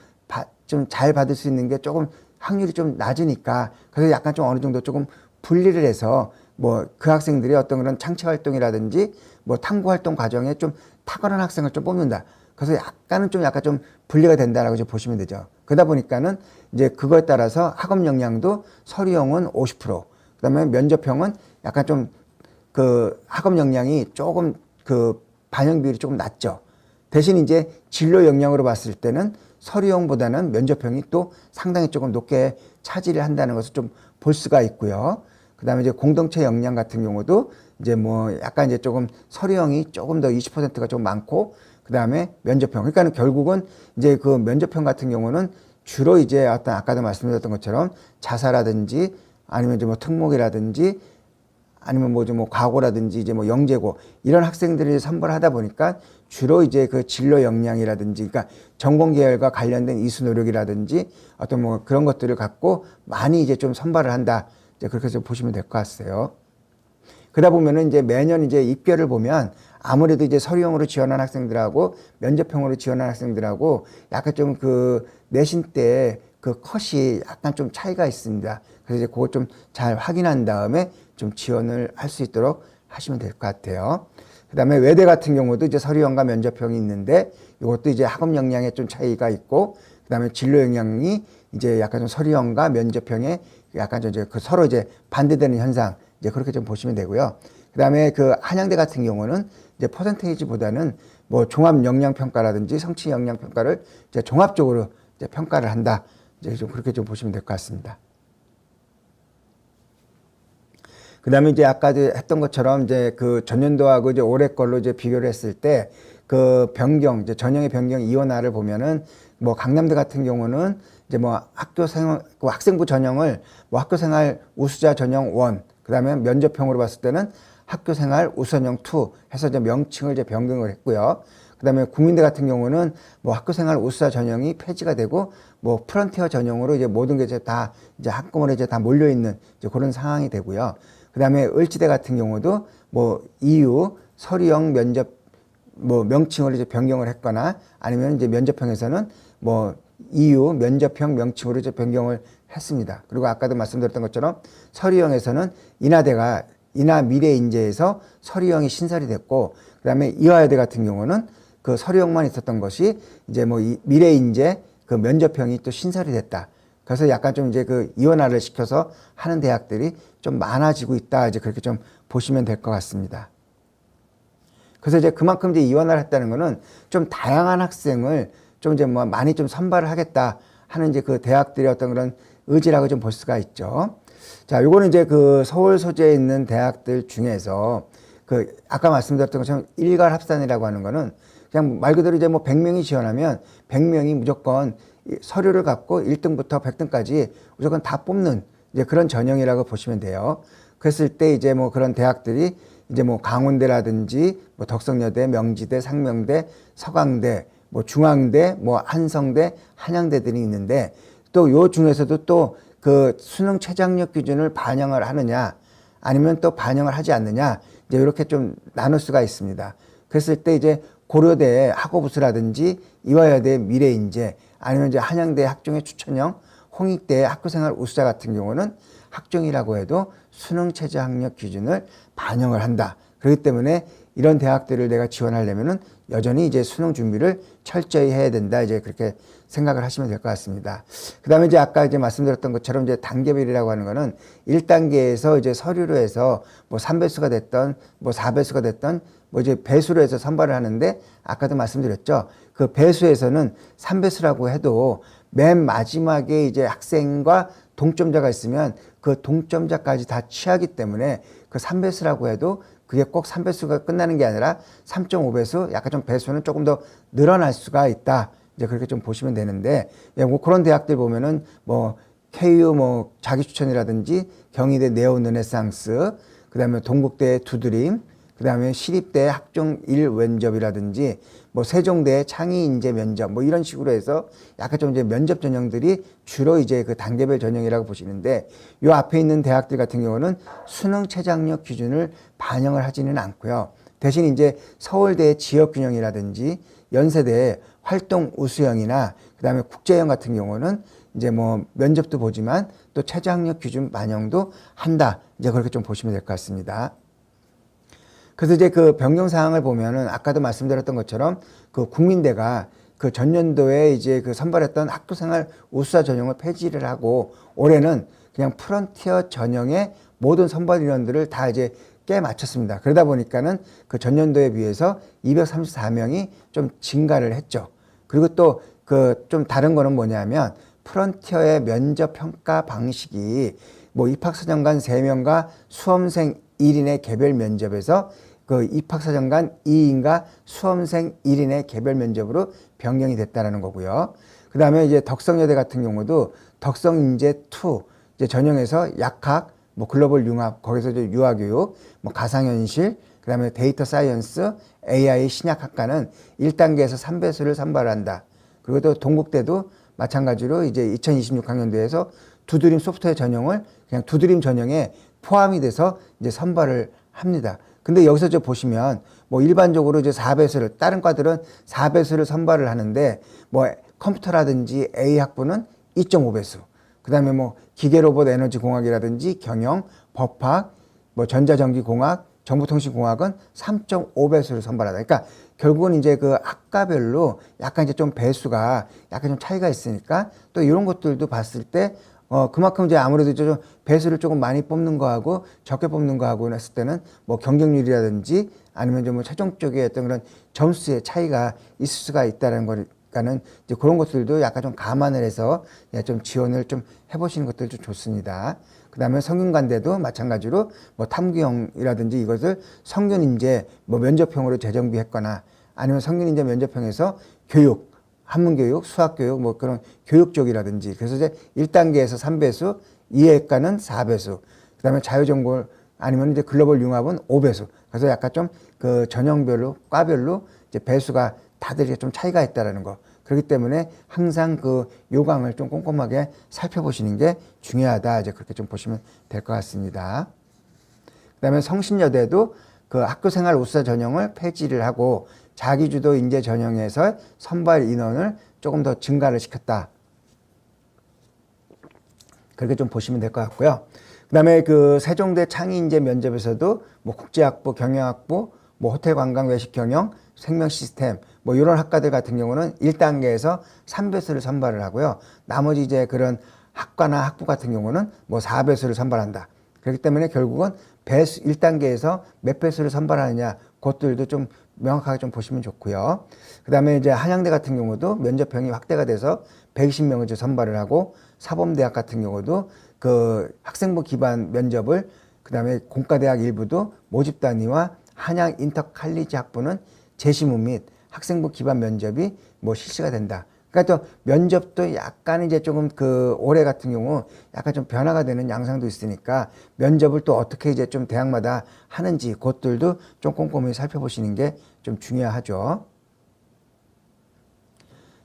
좀 잘 받을 수 있는 게 조금 확률이 좀 낮으니까, 그래서 약간 좀 어느 정도 조금 분리를 해서 뭐 그 학생들이 어떤 그런 창체 활동이라든지 뭐 탐구 활동 과정에 좀 탁월한 학생을 좀 뽑는다. 그래서 약간 좀 분리가 된다라고 이제 보시면 되죠. 그러다 보니까는 이제 그거에 따라서 학업 역량도 서류형은 50%, 그다음에 면접형은 약간 좀 그 학업 역량이 조금 그 반영 비율이 조금 낮죠. 대신 이제 진로 역량으로 봤을 때는 서류형보다는 면접형이 또 상당히 조금 높게 차지를 한다는 것을 좀 볼 수가 있고요. 그다음에 이제 공동체 역량 같은 경우도 이제 뭐 약간 이제 조금 서류형이 조금 더 20%가 좀 많고, 그다음에 면접형. 그러니까는 결국은 이제 그 면접형 같은 경우는 주로 이제 어떤 아까도 말씀드렸던 것처럼 자사라든지 아니면 이제 뭐 특목이라든지 아니면 뭐 좀 뭐 과고라든지 이제 뭐 영재고 이런 학생들이 선발하다 보니까 주로 이제 그 진로 역량이라든지, 그러니까 전공 계열과 관련된 이수 노력이라든지 어떤 뭐 그런 것들을 갖고 많이 이제 좀 선발을 한다. 이제 그렇게 좀 보시면 될 것 같아요. 그러다 보면은 이제 매년 이제 입결을 보면 아무래도 이제 서류형으로 지원한 학생들하고 면접형으로 지원한 학생들하고 약간 좀 그 내신 때 그 컷이 약간 좀 차이가 있습니다. 그래서 이제 그거 좀 잘 확인한 다음에 좀 지원을 할 수 있도록 하시면 될 것 같아요. 그 다음에 외대 같은 경우도 이제 서류형과 면접형이 있는데 이것도 이제 학업 역량에 좀 차이가 있고, 그 다음에 진로 역량이 이제 약간 좀 서류형과 면접형에 약간 좀 이제 그 서로 이제 반대되는 현상, 이제 그렇게 좀 보시면 되고요. 그 다음에 그 한양대 같은 경우는 이제 퍼센테이지보다는 뭐 종합 역량 평가라든지 성취 역량 평가를 이제 종합적으로 이제 평가를 한다. 이제 좀 그렇게 좀 보시면 될 것 같습니다. 그 다음에 이제 아까 했던 것처럼 이제 그 전년도하고 이제 올해 걸로 이제 비교를 했을 때 그 변경, 이제 전형의 변경 이원화를 보면은 뭐 강남대 같은 경우는 이제 뭐 학교생활, 그 학생부 전형을 뭐 학교생활 우수자 전형 1, 그다음에 면접형으로 봤을 때는 학교생활 우선형 2 해서 이제 명칭을 이제 변경을 했고요. 그다음에 국민대 같은 경우는 뭐 학교생활 우수자 전형이 폐지가 되고 뭐 프런티어 전형으로 이제 모든 게 이제 다 이제 한꺼번에 이제 다 몰려 있는 이제 그런 상황이 되고요. 그다음에 을지대 같은 경우도 뭐 EU 서류형 면접 뭐 명칭을 이제 변경을 했거나 아니면 이제 면접형에서는 뭐 EU 면접형 명칭으로 이제 변경을 했습니다. 그리고 아까도 말씀드렸던 것처럼 서류형에서는 인하 미래인재에서 서류형이 신설이 됐고, 그다음에 이화여대 같은 경우는 그 서류형만 있었던 것이 이제 뭐 미래인재 그 면접형이 또 신설이 됐다. 그래서 약간 좀 이제 그 이원화를 시켜서 하는 대학들이 좀 많아지고 있다. 이제 그렇게 좀 보시면 될 것 같습니다. 그래서 이제 그만큼 이제 이원화를 했다는 거는 좀 다양한 학생을 좀 이제 뭐 많이 좀 선발을 하겠다 하는 이제 그 대학들의 어떤 그런 의지라고 좀 볼 수가 있죠. 자, 요거는 이제 그 서울 소재에 있는 대학들 중에서 그 아까 말씀드렸던 것처럼 일괄 합산이라고 하는 거는 그냥 말 그대로 이제 뭐 100명이 지원하면 100명이 무조건 서류를 갖고 1등부터 100등까지 무조건 다 뽑는 이제 그런 전형이라고 보시면 돼요. 그랬을 때 이제 뭐 그런 대학들이 이제 뭐 강원대라든지 뭐 덕성여대, 명지대, 상명대, 서강대, 뭐 중앙대, 뭐 한성대, 한양대들이 있는데 또 요 중에서도 또 그 수능 최저학력 기준을 반영을 하느냐 아니면 또 반영을 하지 않느냐 이제 이렇게 좀 나눌 수가 있습니다. 그랬을 때 이제 고려대 학업우수라든지 이화여대 미래인재 아니면 이제 한양대 학종의 추천형, 홍익대 학교생활 우수자 같은 경우는 학종이라고 해도 수능 최저학력 기준을 반영을 한다. 그렇기 때문에 이런 대학들을 내가 지원하려면은 여전히 이제 수능 준비를 철저히 해야 된다. 이제 그렇게 생각을 하시면 될 것 같습니다. 그 다음에 이제 아까 이제 말씀드렸던 것처럼 이제 단계별이라고 하는 거는 1단계에서 이제 서류로 해서 뭐 3배수가 됐던 뭐 4배수가 됐던 뭐 이제 배수로 해서 선발을 하는데 아까도 말씀드렸죠. 그 배수에서는 3배수라고 해도 맨 마지막에 이제 학생과 동점자가 있으면 그 동점자까지 다 취하기 때문에 그 3배수라고 해도 그게 꼭 3배수가 끝나는 게 아니라 3.5배수, 약간 좀 배수는 조금 더 늘어날 수가 있다. 이제 그렇게 좀 보시면 되는데, 예, 뭐 그런 대학들 보면은 뭐 KU 뭐 자기 추천이라든지 경희대 네오 르네상스, 그 다음에 동국대 두드림, 그 다음에 시립대 학종 1 면접이라든지 뭐 세종대 창의 인재 면접 뭐 이런 식으로 해서 약간 좀 이제 면접 전형들이 주로 이제 그 단계별 전형이라고 보시는데 요 앞에 있는 대학들 같은 경우는 수능 최저학력 기준을 반영을 하지는 않고요. 대신 이제 서울대 지역균형이라든지 연세대 활동 우수형이나 그다음에 국제형 같은 경우는 이제 뭐 면접도 보지만 또 최저학력 기준 반영도 한다. 이제 그렇게 좀 보시면 될 것 같습니다. 그래서 이제 그 변경 사항을 보면은 아까도 말씀드렸던 것처럼 그 국민대가 그 전년도에 이제 그 선발했던 학교생활 우수자 전형을 폐지를 하고 올해는 그냥 프런티어 전형의 모든 선발 인원들을 다 이제 깨 맞췄습니다. 그러다 보니까는 그 전년도에 비해서 234명이 좀 증가를 했죠. 그리고 또 그 좀 다른 거는 뭐냐면 프런티어의 면접 평가 방식이 뭐 입학사정관 3명과 수험생 1인의 개별 면접에서 그 입학사정관 2인과 수험생 1인의 개별 면접으로 변경이 됐다라는 거고요. 그 다음에 이제 덕성여대 같은 경우도 덕성인재2 이제 전형에서 약학, 뭐 글로벌 융합, 거기서 이제 유아교육, 뭐 가상현실, 그 다음에 데이터 사이언스, AI 신약학과는 1단계에서 3배수를 선발한다. 그리고 또 동국대도 마찬가지로 이제 2026학년도에서 두드림 소프트웨어 전형을 그냥 두드림 전형에 포함이 돼서 이제 선발을 합니다. 근데 여기서 저 보시면 뭐 일반적으로 이제 4배수를 다른 과들은 4배수를 선발을 하는데 뭐 컴퓨터라든지 A 학부는 2.5배수. 그다음에 뭐 기계로봇 에너지공학이라든지 경영, 법학, 뭐 전자전기공학, 정보통신공학은 3.5배수를 선발하다. 그러니까 결국은 이제 그 학과별로 약간 이제 좀 배수가 약간 좀 차이가 있으니까 또 이런 것들도 봤을 때 그만큼 이제 아무래도 좀 배수를 조금 많이 뽑는 거하고 적게 뽑는 거하고 했을 때는 뭐 경쟁률이라든지 아니면 좀 뭐 최종 쪽에 어떤 그런 점수의 차이가 있을 수가 있다는 거니까는 이제 그런 것들도 약간 좀 감안을 해서 좀 지원을 좀 해보시는 것들 좀 좋습니다. 그 다음에 성균관대도 마찬가지로 뭐 탐구형이라든지 이것을 성균인재 뭐 면접형으로 재정비했거나 아니면 성균인재 면접형에서 교육, 한문교육, 수학교육, 뭐 그런 교육 쪽이라든지 그래서 이제 1단계에서 3배수, 이해과는 4배수, 그 그다음에 자유전공 아니면 이제 글로벌 융합은 5배수. 그래서 약간 좀 그 전형별로 과별로 이제 배수가 다들 이게 좀 차이가 있다라는 거. 그렇기 때문에 항상 그 요강을 좀 꼼꼼하게 살펴보시는 게 중요하다. 이제 그렇게 좀 보시면 될 것 같습니다. 그다음에 성신여대도 그 학교생활 우수자 전형을 폐지를 하고 자기주도 인재 전형에서 선발 인원을 조금 더 증가를 시켰다. 그렇게 좀 보시면 될 것 같고요. 그다음에 그 세종대 창의인재 면접에서도 뭐 국제학부, 경영학부, 뭐 호텔 관광 외식 경영, 생명 시스템 뭐 이런 학과들 같은 경우는 1단계에서 3배수를 선발을 하고요. 나머지 이제 그런 학과나 학부 같은 경우는 뭐 4배수를 선발한다. 그렇기 때문에 결국은 배수 1단계에서 몇 배수를 선발하느냐 그것들도 좀 명확하게 좀 보시면 좋고요. 그다음에 이제 한양대 같은 경우도 면접형이 확대가 돼서 120명을 이제 선발을 하고 사범대학 같은 경우도 그 학생부 기반 면접을 그다음에 공과대학 일부도 모집 단위와 한양 인터칼리지 학부는 재시문 및 학생부 기반 면접이 뭐 실시가 된다. 그러니까 또 면접도 약간 이제 조금 그 올해 같은 경우 약간 좀 변화가 되는 양상도 있으니까 면접을 또 어떻게 이제 좀 대학마다 하는지 그것들도 좀 꼼꼼히 살펴보시는 게 좀 중요하죠.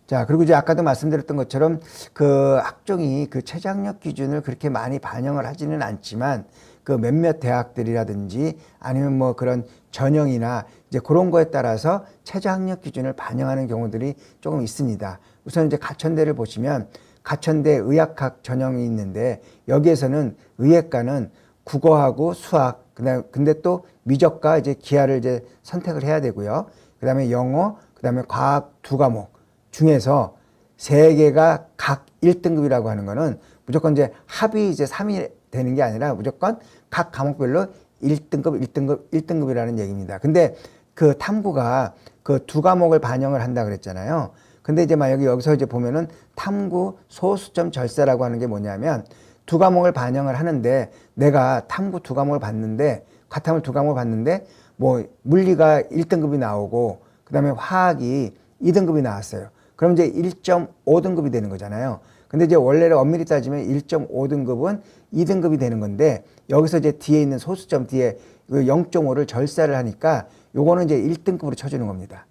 자, 그리고 이제 아까도 말씀드렸던 것처럼 그 학종이 그 최저학력 기준을 그렇게 많이 반영을 하지는 않지만 그 몇몇 대학들이라든지 아니면 뭐 그런 전형이나 이제 그런 거에 따라서 최저학력 기준을 반영하는 경우들이 조금 있습니다. 우선 이제 가천대를 보시면 가천대 의학학 전형이 있는데 여기에서는 의예과는 국어하고 수학, 근데 또 미적과 이제 기하를 이제 선택을 해야 되고요. 그다음에 영어, 그다음에 과학 두 과목 중에서 세 개가 각 1등급이라고 하는 거는 무조건 이제 합이 이제 3이 되는 게 아니라 무조건 각 과목별로 1등급, 1등급, 1등급이라는 얘기입니다. 근데 그 탐구가 그 두 과목을 반영을 한다 그랬잖아요. 근데 이제 만약에 여기서 이제 보면은 탐구 소수점 절세라고 하는 게 뭐냐면 두 과목을 반영을 하는데 내가 탐구 두 과목을 봤는데 과탐을 두 과목을 봤는데 뭐 물리가 1등급이 나오고 그다음에 화학이 2등급이 나왔어요. 그럼 이제 1.5등급이 되는 거잖아요. 근데 이제 원래는 엄밀히 따지면 1.5등급은 2등급이 되는 건데 여기서 이제 뒤에 있는 소수점 뒤에 0.5를 절사를 하니까 요거는 이제 1등급으로 쳐주는 겁니다.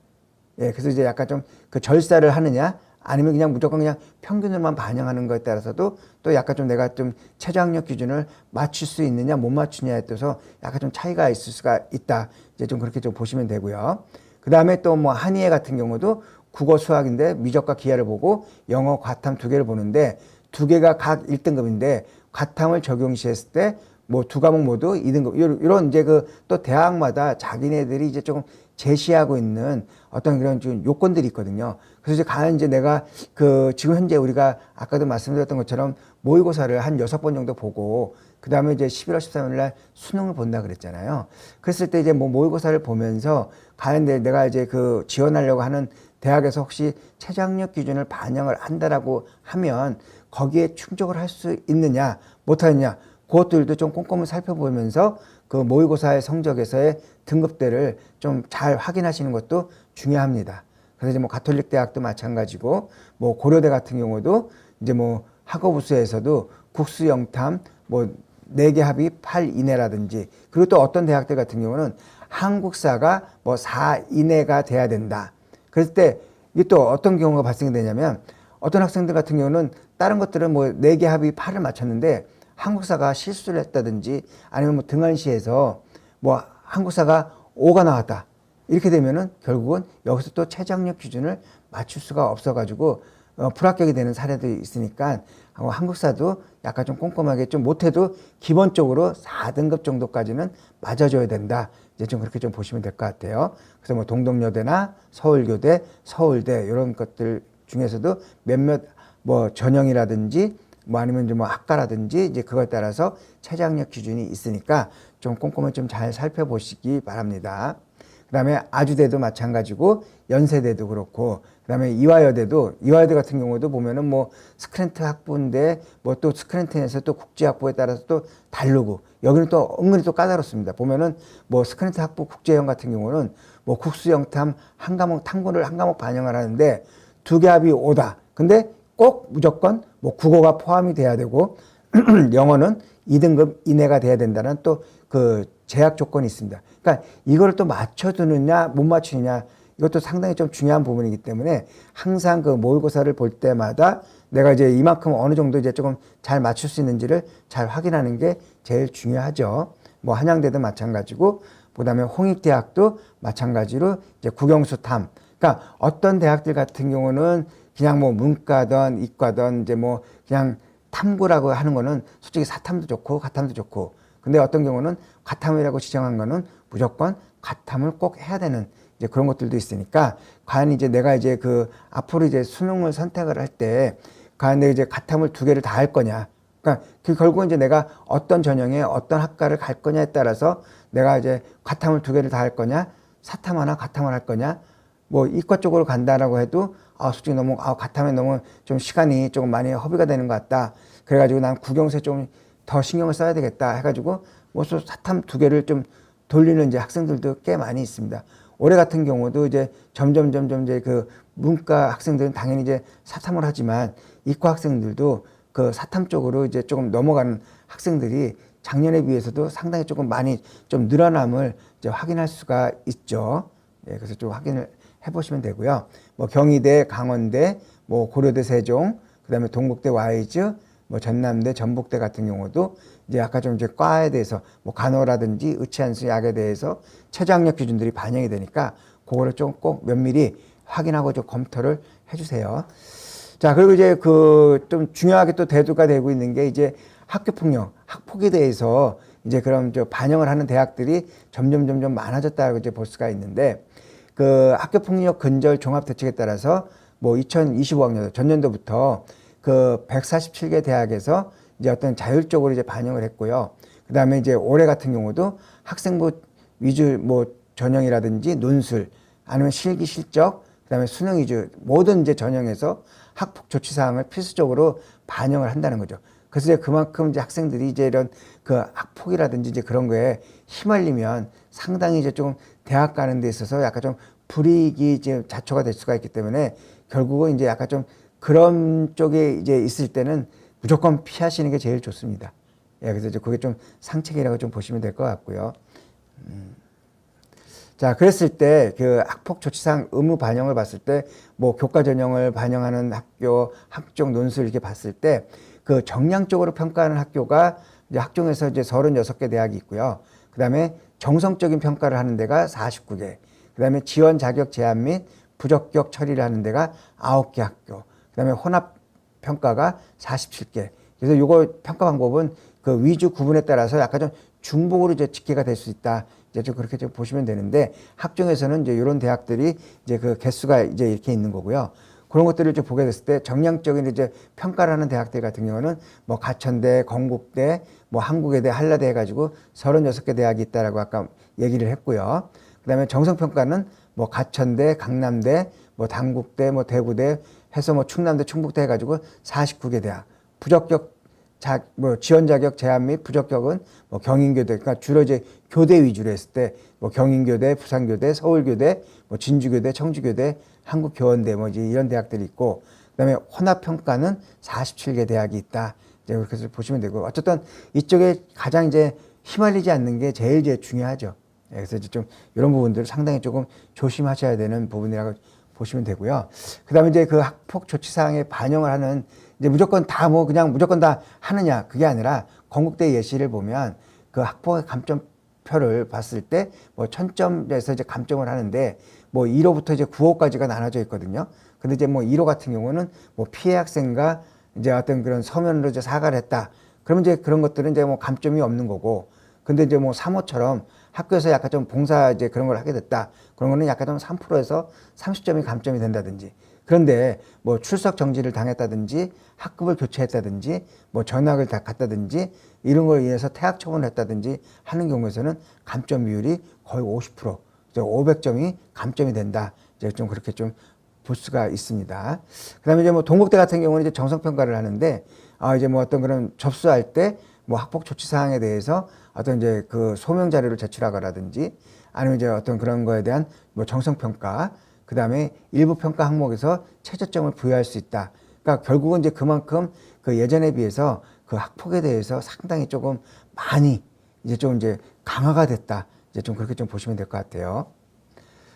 예, 그래서 이제 약간 좀 그 절사를 하느냐 아니면 그냥 무조건 그냥 평균으로만 반영하는 거에 따라서도 또 약간 좀 내가 좀 최저학력 기준을 맞출 수 있느냐 못 맞추냐에 따라서 약간 좀 차이가 있을 수가 있다. 이제 좀 그렇게 좀 보시면 되고요. 그 다음에 또 뭐 한의회 같은 경우도 국어 수학인데 미적과 기하를 보고 영어 과탐 두 개를 보는데 두 개가 각 1등급인데 과탐을 적용시했을 때 뭐 두 과목 모두 2등급 이런 이제 그 또 대학마다 자기네들이 이제 조금 제시하고 있는 어떤 그런 좀 요건들이 있거든요. 그래서 이제 과연 이제 내가 그 지금 현재 우리가 아까도 말씀드렸던 것처럼 모의고사를 한 6번 정도 보고 그 다음에 이제 11월 13일 날 수능을 본다 그랬잖아요. 그랬을 때 이제 뭐 모의고사를 보면서 과연 내가 이제 그 지원하려고 하는 대학에서 혹시 최저학력 기준을 반영을 한다라고 하면 거기에 충족을 할 수 있느냐 못하느냐 그것들도 좀 꼼꼼히 살펴보면서 그 모의고사의 성적에서의 등급대를 좀 잘 확인하시는 것도 중요합니다. 그래서 이제 뭐 가톨릭 대학도 마찬가지고 뭐 고려대 같은 경우도 이제 뭐 학업우수에서도 국수 영탐 뭐 4개 합이 8 이내라든지 그리고 또 어떤 대학들 같은 경우는 한국사가 뭐 4 이내가 돼야 된다. 그럴 때 이게 또 어떤 경우가 발생이 되냐면 어떤 학생들 같은 경우는 다른 것들은 뭐 4개 합이 8을 맞췄는데 한국사가 실수를 했다든지 아니면 뭐 등한시에서 뭐 한국사가 5가 나왔다. 이렇게 되면은 결국은 여기서 또 최저학력 기준을 맞출 수가 없어가지고 불합격이 되는 사례도 있으니까 한국사도 약간 좀 꼼꼼하게 좀 못해도 기본적으로 4등급 정도까지는 맞아줘야 된다. 이제 좀 그렇게 좀 보시면 될 것 같아요. 그래서 뭐 동덕여대나 서울교대, 서울대 이런 것들 중에서도 몇몇 뭐 전형이라든지 뭐 아니면 이제 뭐 학과라든지 이제 그거에 따라서 최저학력 기준이 있으니까 좀 꼼꼼히 좀 잘 살펴보시기 바랍니다. 그 다음에 아주대도 마찬가지고 연세대도 그렇고 그 다음에 이화여대 같은 경우도 보면은 뭐 스크랜트 학부인데 뭐 또 스크랜트에서 또 국제학부에 따라서 또 다르고 여기는 또 은근히 또 까다롭습니다. 보면은 뭐 스크랜트 학부 국제형 같은 경우는 뭐 국수영탐 한 과목 탐구를 한 과목 반영을 하는데 2개 합이 5다. 근데 꼭 무조건 뭐 국어가 포함이 돼야 되고 영어는 2등급 이내가 돼야 된다는 또 그 제약 조건이 있습니다. 그러니까 이거를 또 맞춰두느냐 못 맞추느냐 이것도 상당히 좀 중요한 부분이기 때문에 항상 그 모의고사를 볼 때마다 내가 이제 이만큼 어느 정도 이제 조금 잘 맞출 수 있는지를 잘 확인하는 게 제일 중요하죠. 뭐 한양대도 마찬가지고 그다음에 홍익대학도 마찬가지로 이제 국영수탐. 그러니까 어떤 대학들 같은 경우는 그냥 뭐 문과든 이과든 이제 뭐 그냥 탐구라고 하는 거는 솔직히 사탐도 좋고 가탐도 좋고 근데 어떤 경우는 가탐이라고 지정한 거는 무조건 가탐을 꼭 해야 되는 이제 그런 것들도 있으니까 과연 이제 내가 이제 그 앞으로 이제 수능을 선택을 할 때 과연 내가 이제 가탐을 2개를 다 할 거냐. 그러니까 그 결국은 이제 내가 어떤 전형에 어떤 학과를 갈 거냐에 따라서 내가 이제 가탐을 2개를 다 할 거냐, 사탐 하나 가탐을 할 거냐, 뭐 이과 쪽으로 간다라고 해도 솔직히 너무 가탐에 너무 좀 시간이 조금 많이 허비가 되는 것 같다. 그래가지고 난 국영수에 좀 더 신경을 써야 되겠다 해가지고 뭐 사탐 2개를 좀 돌리는 이제 학생들도 꽤 많이 있습니다. 올해 같은 경우도 이제 점점 이제 그 문과 학생들은 당연히 이제 사탐을 하지만 이과 학생들도 그 사탐 쪽으로 이제 조금 넘어가는 학생들이 작년에 비해서도 상당히 조금 많이 좀 늘어남을 이제 확인할 수가 있죠. 예, 그래서 좀 확인을 해보시면 되고요. 뭐 경희대, 강원대, 뭐 고려대 세종, 그다음에 동국대 와이즈, 뭐 전남대, 전북대 같은 경우도 이제 아까 좀 이제 과에 대해서 뭐 간호라든지 의치안수 약에 대해서 최저학력 기준들이 반영이 되니까 그거를 좀 꼭 면밀히 확인하고 좀 검토를 해주세요. 자, 그리고 이제 그 좀 중요하게 또 대두가 되고 있는 게 이제 학교폭력, 학폭에 대해서 이제 그런 저 반영을 하는 대학들이 점점 많아졌다고 이제 볼 수가 있는데 그 학교폭력 근절 종합대책에 따라서 뭐 2025학년 전년도부터 그 147개 대학에서 이제 어떤 자율적으로 이제 반영을 했고요. 그 다음에 이제 올해 같은 경우도 학생부 위주 뭐 전형이라든지 논술 아니면 실기 실적 그 다음에 수능 위주 모든 이제 전형에서 학폭 조치 사항을 필수적으로 반영을 한다는 거죠. 그래서 이제 그만큼 이제 학생들이 이제 이런 그 학폭이라든지 이제 그런 거에 휘말리면 상당히 이제 좀 대학 가는 데 있어서 약간 좀 불이익이 이제 자초가 될 수가 있기 때문에 결국은 이제 약간 좀 그런 쪽에 이제 있을 때는 무조건 피하시는 게 제일 좋습니다. 예, 그래서 이제 그게 좀 상책이라고 좀 보시면 될 것 같고요. 자, 그랬을 때 그 학폭 조치상 의무 반영을 봤을 때 뭐 교과 전형을 반영하는 학교, 학종 논술 이렇게 봤을 때 그 정량적으로 평가하는 학교가 이제 학종에서 이제 36개 대학이 있고요. 그 다음에 정성적인 평가를 하는 데가 49개. 그 다음에 지원 자격 제한 및 부적격 처리를 하는 데가 9개 학교. 그 다음에 혼합 평가가 47개. 그래서 요거 평가 방법은 그 위주 구분에 따라서 약간 좀 중복으로 이제 집계가 될 수 있다. 이제 좀 그렇게 좀 보시면 되는데 학종에서는 이제 이런 대학들이 이제 그 개수가 이제 이렇게 있는 거고요. 그런 것들을 좀 보게 됐을 때 정량적인 이제 평가를 하는 대학들 같은 경우는 뭐 가천대, 건국대, 뭐 한국외대, 한라대 해가지고 36개 대학이 있다라고 아까 얘기를 했고요. 그다음에 정성평가는 뭐 가천대, 강남대, 뭐 단국대, 뭐 대구대 해서 뭐 충남대, 충북대 해가지고 49개 대학. 부적격 뭐 지원 자격 제한 및 부적격은 뭐 경인교대, 그러니까 주로 이제 교대 위주로 했을 때 뭐 경인교대, 부산교대, 서울교대, 뭐 진주교대, 청주교대, 한국교원대 뭐 이제 이런 대학들이 있고 그다음에 혼합평가는 47개 대학이 있다. 이제 그렇게 해서 보시면 되고 어쨌든 이쪽에 가장 이제 휘말리지 않는 게 제일 중요하죠. 그래서 이제 좀 이런 부분들을 상당히 조금 조심하셔야 되는 부분이라고 보시면 되고요. 그다음에 이제 그 학폭 조치 사항에 반영을 하는 이제 무조건 다 뭐 그냥 무조건 다 하느냐 그게 아니라 건국대 예시를 보면 그 학폭의 감점표를 봤을 때 뭐 1000점에서 이제 감점을 하는데 뭐 1호부터 이제 9호까지가 나눠져 있거든요. 근데 이제 뭐 1호 같은 경우는 뭐 피해 학생과 이제 어떤 그런 서면으로 이제 사과를 했다. 그러면 이제 그런 것들은 이제 뭐 감점이 없는 거고. 근데 이제 뭐 3호처럼 학교에서 약간 좀 봉사 이제 그런 걸 하게 됐다. 그런 거는 약간 좀 3%에서 30점이 감점이 된다든지. 그런데 뭐 출석 정지를 당했다든지 학급을 교체했다든지 뭐 전학을 다 갔다든지 이런 걸 인해서 퇴학 처분을 했다든지 하는 경우에서는 감점 비율이 거의 50%, 500점이 감점이 된다. 이제 좀 그렇게 좀 볼 수가 있습니다. 그다음에 이제 뭐 동국대 같은 경우는 이제 정성평가를 하는데 이제 뭐 어떤 그런 접수할 때 뭐 학폭 조치 사항에 대해서 어떤 이제 그 소명 자료를 제출하거라든지 아니면 이제 어떤 그런 거에 대한 뭐 정성평가 그 다음에 일부 평가 항목에서 최저점을 부여할 수 있다. 그러니까 결국은 이제 그만큼 그 예전에 비해서 그 학폭에 대해서 상당히 조금 많이 이제 강화가 됐다. 이제 좀 그렇게 좀 보시면 될 것 같아요.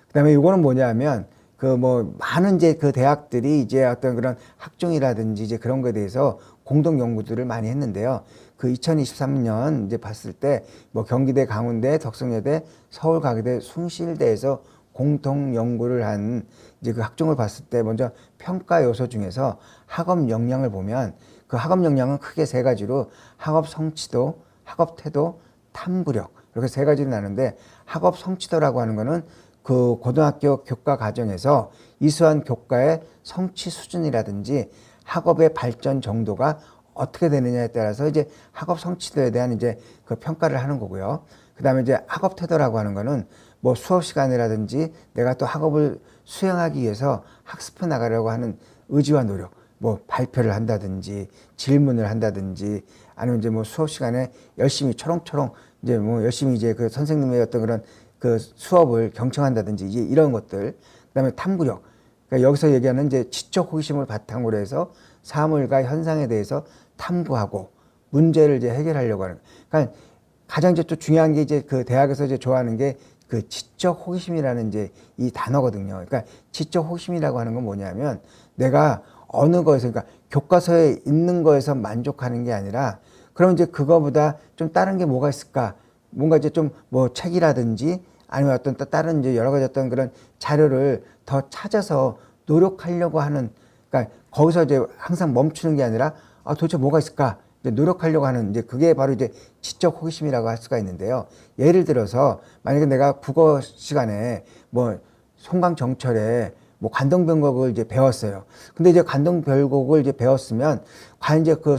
그다음에 이거는 뭐냐면 그 뭐 많은 이제 그 대학들이 이제 어떤 그런 학종이라든지 이제 그런 거에 대해서 공동 연구들을 많이 했는데요. 그 2023년 이제 봤을 때 뭐 경기대, 강원대, 덕성여대, 서울가계대, 숭실대에서 공동 연구를 한 이제 그 학종을 봤을 때 먼저 평가 요소 중에서 학업 역량을 보면 그 학업 역량은 크게 세 가지로 학업 성취도, 학업 태도, 탐구력 이렇게 세 가지로 나누는데 학업 성취도라고 하는 거는 그 고등학교 교과 과정에서 이수한 교과의 성취 수준이라든지 학업의 발전 정도가 어떻게 되느냐에 따라서 이제 학업 성취도에 대한 이제 그 평가를 하는 거고요. 그 다음에 이제 학업 태도라고 하는 거는 뭐 수업 시간이라든지 내가 또 학업을 수행하기 위해서 학습해 나가려고 하는 의지와 노력, 뭐 발표를 한다든지 질문을 한다든지 아니면 이제 뭐 수업 시간에 열심히 초롱초롱 이제 뭐 열심히 이제 그 선생님의 어떤 그런 그 수업을 경청한다든지 이제 이런 것들. 그다음에 탐구력. 그러니까 여기서 얘기하는 이제 지적 호기심을 바탕으로 해서 사물과 현상에 대해서 탐구하고 문제를 이제 해결하려고 하는. 그러니까 가장 이제 또 중요한 게 이제 그 대학에서 이제 좋아하는 게 그 지적 호기심이라는 이제 이 단어거든요. 그러니까 지적 호기심이라고 하는 건 뭐냐면 내가 어느 거에서 그러니까 교과서에 있는 거에서 만족하는 게 아니라 그럼 이제 그거보다 좀 다른 게 뭐가 있을까? 뭔가 이제 좀 뭐 책이라든지 아니면 어떤 다른 이제 여러 가지 어떤 그런 자료를 더 찾아서 노력하려고 하는 그러니까 거기서 이제 항상 멈추는 게 아니라 아 도대체 뭐가 있을까? 이제 노력하려고 하는 이제 그게 바로 이제 지적 호기심이라고 할 수가 있는데요. 예를 들어서 만약에 내가 국어 시간에 뭐 송강정철의 뭐 관동별곡을 이제 배웠어요. 근데 이제 관동별곡을 이제 배웠으면 과연 이제 그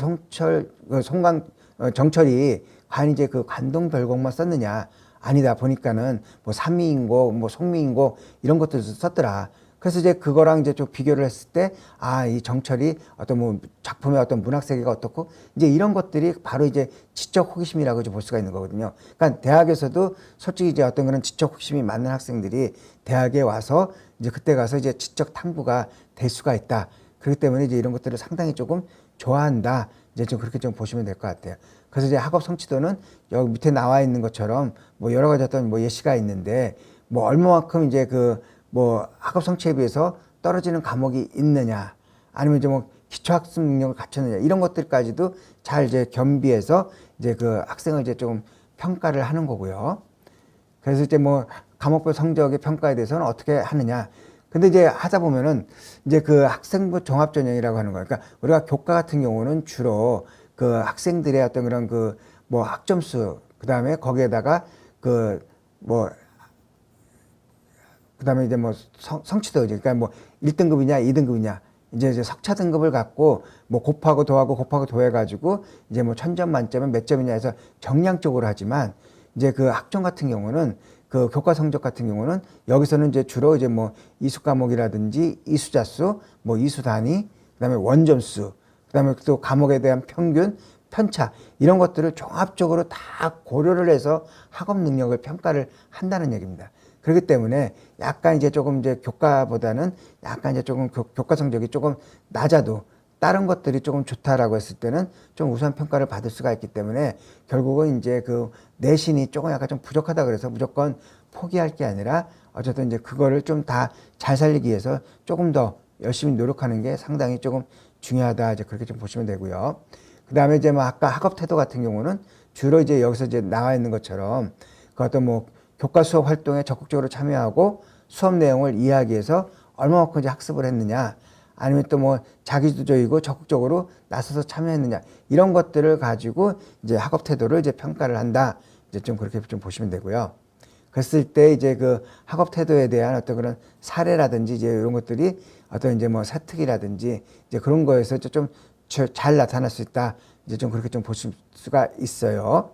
송강 정철이 과연 이제 그 관동별곡만 썼느냐? 아니다. 보니까는 뭐 삼미인곡, 뭐 송미인곡 이런 것들도 썼더라. 그래서 이제 그거랑 이제 좀 비교를 했을 때, 아, 이 정철이 어떤 뭐 작품의 어떤 문학 세계가 어떻고, 이제 이런 것들이 바로 이제 지적 호기심이라고 볼 수가 있는 거거든요. 그러니까 대학에서도 솔직히 이제 어떤 그런 지적 호기심이 많은 학생들이 대학에 와서 이제 그때 가서 이제 지적 탐구가 될 수가 있다. 그렇기 때문에 이제 이런 것들을 상당히 조금 좋아한다. 이제 좀 그렇게 좀 보시면 될 것 같아요. 그래서 이제 학업 성취도는 여기 밑에 나와 있는 것처럼 뭐 여러 가지 어떤 뭐 예시가 있는데 뭐 얼마만큼 이제 그 뭐 학업 성취에 비해서 떨어지는 과목이 있느냐 아니면 이제 뭐 기초학습 능력을 갖췄느냐 이런 것들까지도 잘 이제 겸비해서 이제 그 학생을 이제 조금 평가를 하는 거고요. 그래서 이제 뭐 과목별 성적의 평가에 대해서는 어떻게 하느냐. 근데 이제 하다 보면은 이제 그 학생부 종합전형이라고 하는 거예요. 그러니까 우리가 교과 같은 경우는 주로 그 학생들의 어떤 그런 그 뭐 학점수, 그 다음에 거기에다가 그 뭐 그다음에 이제 뭐 성취도 그러니까 뭐 1등급이냐 2등급이냐 이제 석차 등급을 갖고 뭐 곱하고 더하고 더해 가지고 이제 뭐 1000점 만점에 몇 점이냐 해서 정량적으로 하지만 이제 그 학종 같은 경우는 그 교과 성적 같은 경우는 여기서는 이제 주로 이제 뭐 이수 과목이라든지 이수자수, 뭐 이수 단위, 그다음에 원점수, 그다음에 또 과목에 대한 평균, 편차 이런 것들을 종합적으로 다 고려를 해서 학업 능력을 평가를 한다는 얘기입니다. 그렇기 때문에 약간 이제 조금 이제 교과보다는 약간 이제 조금 교과 성적이 조금 낮아도 다른 것들이 조금 좋다라고 했을 때는 좀 우수한 평가를 받을 수가 있기 때문에 결국은 이제 그 내신이 조금 약간 좀 부족하다 그래서 무조건 포기할 게 아니라 어쨌든 이제 그거를 좀 다 잘 살리기 위해서 조금 더 열심히 노력하는 게 상당히 조금 중요하다 이제 그렇게 좀 보시면 되고요. 그 다음에 이제 뭐 아까 학업 태도 같은 경우는 주로 이제 여기서 이제 나와 있는 것처럼 그 어떤 뭐 교과 수업 활동에 적극적으로 참여하고 수업 내용을 이해하기 위해서 얼마만큼 이제 학습을 했느냐 아니면 또 뭐 자기주도적이고 적극적으로 나서서 참여했느냐 이런 것들을 가지고 이제 학업 태도를 이제 평가를 한다 이제 좀 그렇게 좀 보시면 되고요. 그랬을 때 이제 그 학업 태도에 대한 어떤 그런 사례라든지 이제 이런 것들이 어떤 이제 뭐 사특이라든지 이제 그런 거에서 좀 잘 나타날 수 있다 이제 좀 그렇게 좀 보실 수가 있어요.